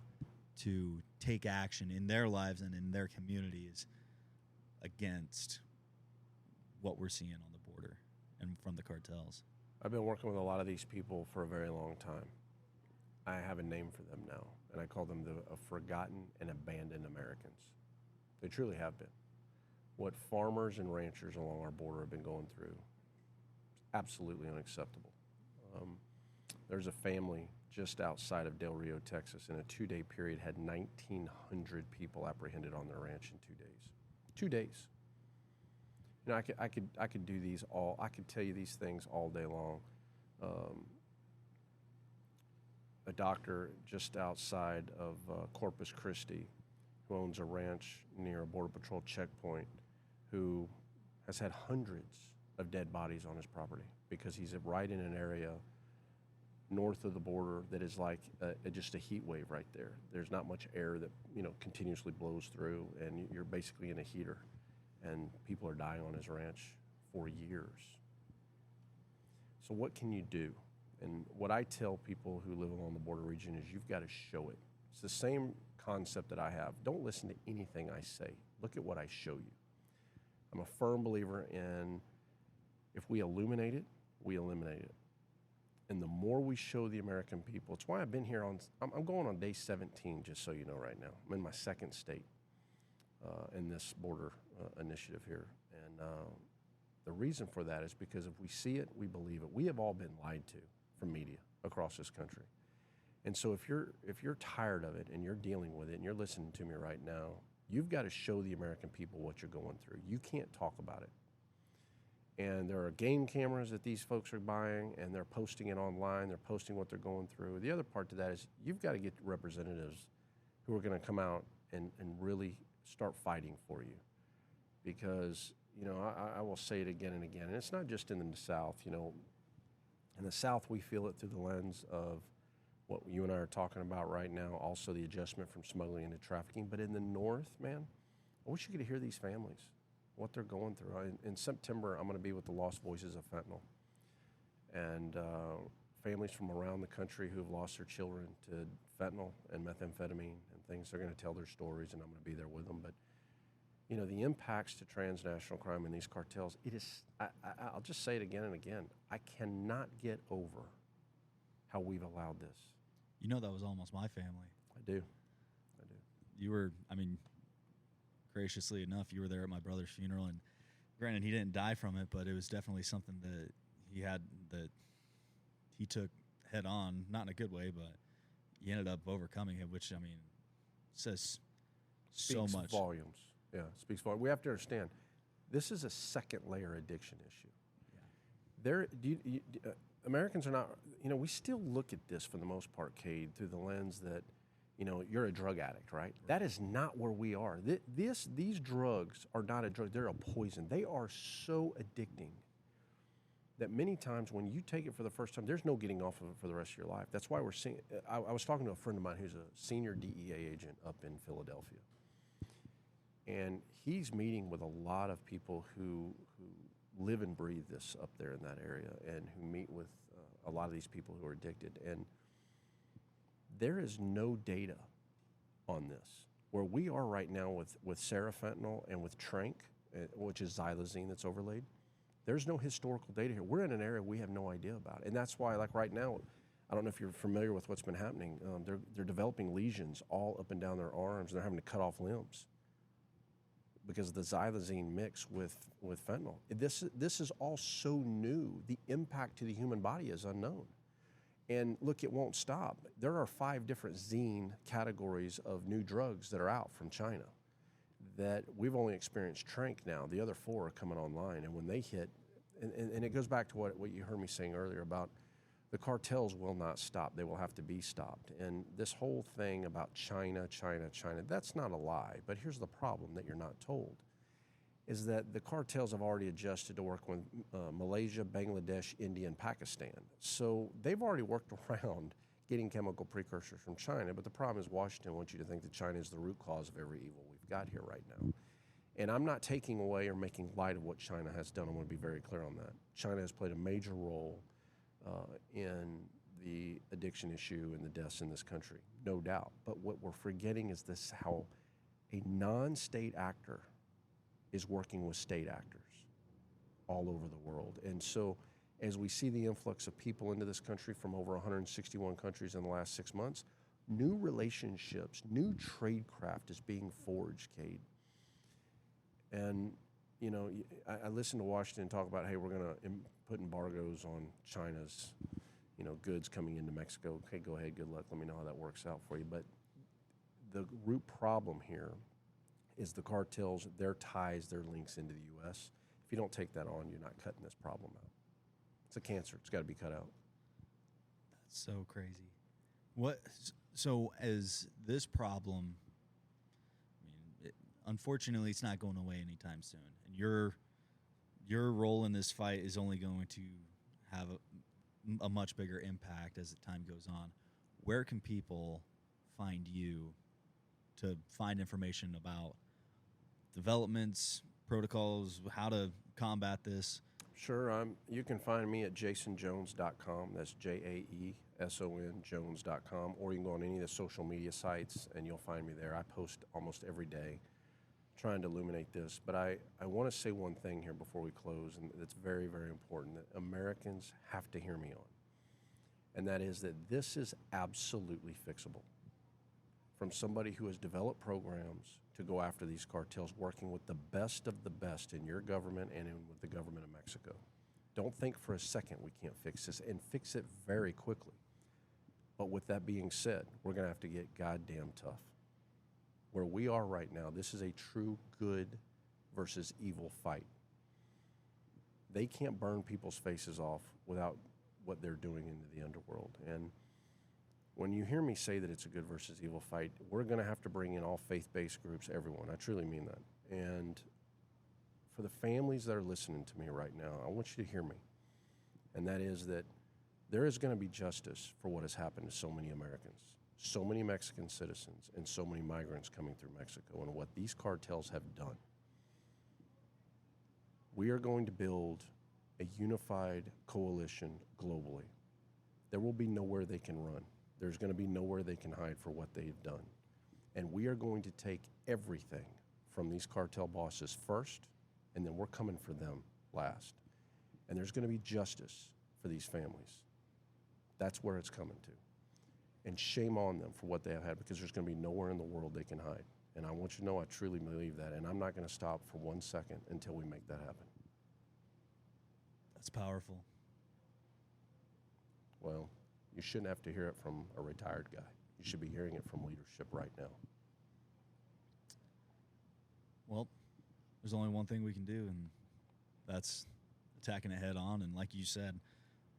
to take action in their lives and in their communities against what we're seeing on the border and from the cartels? I've been working with a lot of these people for a very long time. I have a name for them now, and I call them the forgotten and abandoned Americans. They truly have been. What farmers and ranchers along our border have been going through is absolutely unacceptable. There's a family just outside of Del Rio, Texas, in a 2-day period had 1,900 people apprehended on their ranch in 2 days. 2 days. You know, I could do these all. I could tell you these things all day long. A doctor just outside of Corpus Christi, who owns a ranch near a Border Patrol checkpoint, who has had hundreds of dead bodies on his property because he's right in an area north of the border that is like just a heat wave right there. There's not much air that continuously blows through, and you're basically in a heater. And people are dying on his ranch for years. So what can you do? And what I tell people who live along the border region is you've got to show it. It's the same concept that I have. Don't listen to anything I say. Look at what I show you. I'm a firm believer in if we illuminate it, we eliminate it. And the more we show the American people, it's why I've been here I'm going on day 17, just so you know right now. I'm in my second state in this border initiative here. And the reason for that is because if we see it, we believe it. We have all been lied to from media across this country. And so if you're tired of it and you're dealing with it and you're listening to me right now, you've got to show the American people what you're going through. You can't talk about it. And there are game cameras that these folks are buying, and they're posting it online. They're posting what they're going through. The other part to that is you've got to get representatives who are going to come out and really start fighting for you. Because, I will say it again and again, and it's not just in the South. In the South, we feel it through the lens of what you and I are talking about right now, also the adjustment from smuggling into trafficking. But in the North, man, I wish you could hear these families, what they're going through. In September, I'm going to be with the Lost Voices of Fentanyl. And families from around the country who have lost their children to fentanyl and methamphetamine and things, they're going to tell their stories, and I'm going to be there with them. But, the impacts to transnational crime in these cartels, I'll just say it again and again, I cannot get over how we've allowed this. That was almost my family. I do. You were, graciously enough, you were there at my brother's funeral, and granted, he didn't die from it, but it was definitely something that he took head on, not in a good way, but he ended up overcoming it, which, says so much. Speaks volumes. Yeah, speaks volumes. We have to understand, this is a second layer addiction issue. Yeah. Americans are not, we still look at this for the most part, Cade, through the lens that, you're a drug addict, right? That is not where we are. These drugs are not a drug. They're a poison. They are so addicting that many times when you take it for the first time, there's no getting off of it for the rest of your life. That's why we're seeing. I was talking to a friend of mine who's a senior DEA agent up in Philadelphia, and he's meeting with a lot of people who live and breathe this up there in that area, and who meet with a lot of these people who are addicted. And there is no data on this. Where we are right now with serafentanil and with Trank, which is xylazine that's overlaid, there's no historical data here. We're in an area we have no idea about. And that's why, like right now, I don't know if you're familiar with what's been happening. They're developing lesions all up and down their arms, and they're having to cut off limbs because of the xylazine mix with fentanyl. This is all so new. The impact to the human body is unknown. And look, it won't stop. There are 5 different zine categories of new drugs that are out from China that we've only experienced Trank now. The other 4 are coming online. And when they hit, and it goes back to what you heard me saying earlier about the cartels will not stop. They will have to be stopped. And this whole thing about China, that's not a lie. But here's the problem that you're not told, is that the cartels have already adjusted to work with Malaysia, Bangladesh, India, and Pakistan. So they've already worked around getting chemical precursors from China. But the problem is Washington wants you to think that China is the root cause of every evil we've got here right now. And I'm not taking away or making light of what China has done. I want to be very clear on that. China has played a major role in the addiction issue and the deaths in this country, no doubt. But what we're forgetting is this: how a non-state actor is working with state actors all over the world. And so as we see the influx of people into this country from over 161 countries in the last 6 months, new relationships, new tradecraft is being forged, Cade. And, you know, I listened to Washington talk about, hey, we're going to put embargoes on China's, you know, goods coming into Mexico. Okay, go ahead, good luck. Let me know how that works out for you. But the root problem here is the cartels, their ties, their links into the U.S. If you don't take that on, you're not cutting this problem out. It's a cancer. It's got to be cut out. That's so crazy. So as this problem, I mean, unfortunately, it's not going away anytime soon. And your role in this fight is only going to have a much bigger impact as the time goes on. Where can people find you to find information about developments, protocols, how to combat this? Sure. You can find me at jasonjones.com. That's Jaeson Jones.com. Or you can go on any of the social media sites and you'll find me there. I post almost every day trying to illuminate this. But I want to say one thing here before we close, and it's very, very important that Americans have to hear me on. And that is that this is absolutely fixable. From somebody who has developed programs to go after these cartels, working with the best of the best in your government and with the government of Mexico. Don't think for a second we can't fix this, and fix it very quickly. But with that being said, we're going to have to get goddamn tough. Where we are right now, this is a true good versus evil fight. They can't burn people's faces off without what they're doing into the underworld. And when you hear me say that it's a good versus evil fight, we're going to have to bring in all faith-based groups, everyone. I truly mean that. And for the families that are listening to me right now, I want you to hear me. And that is that there is going to be justice for what has happened to so many Americans, so many Mexican citizens, and so many migrants coming through Mexico, and what these cartels have done. We are going to build a unified coalition globally. There will be nowhere they can run. There's going to be nowhere they can hide for what they've done. And we are going to take everything from these cartel bosses first, and then we're coming for them last. And there's going to be justice for these families. That's where it's coming to. And shame on them for what they have had, because there's going to be nowhere in the world they can hide. And I want you to know I truly believe that, and I'm not going to stop for 1 second until we make that happen. That's powerful. Well, you shouldn't have to hear it from a retired guy. You should be hearing it from leadership right now. Well, there's only one thing we can do, and that's attacking it head on. And like you said,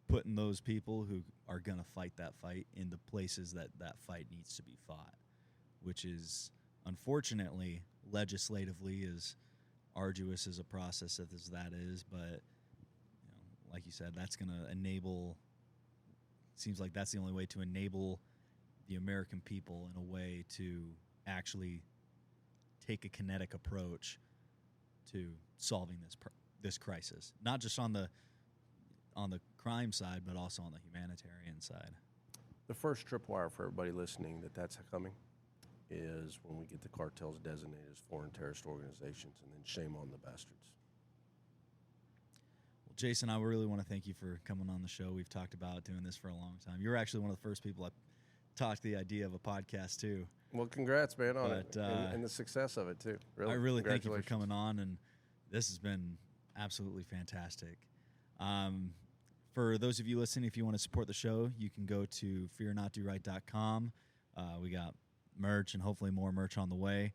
putting those people who are going to fight that fight in the places that that fight needs to be fought, which is, unfortunately, legislatively as arduous as a process as that is. But, like you said, that's going to enable. Seems like that's the only way to enable the American people in a way to actually take a kinetic approach to solving this crisis, not just on the crime side, but also on the humanitarian side. The first tripwire for everybody listening that's coming is when we get the cartels designated as foreign terrorist organizations, and then shame on the bastards. Well, Jason, I really want to thank you for coming on the show. We've talked about doing this for a long time. You're actually one of the first people I talked the idea of a podcast to. Well, congrats, man, on it and the success of it too. Really, I really thank you for coming on, and this has been absolutely fantastic. For those of you listening, if you want to support the show, you can go to fearnotdoright.com. We got merch and hopefully more merch on the way.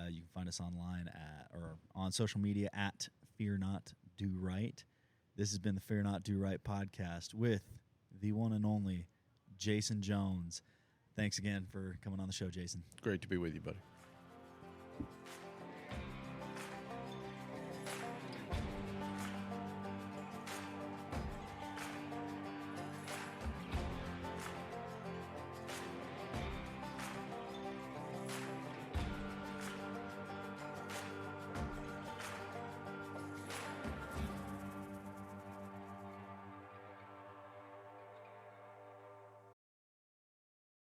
You can find us online or on social media at Fear Not Do Right. This has been the Fear Not Do Right podcast with the one and only Jaeson Jones. Thanks again for coming on the show, Jason. Great to be with you, buddy.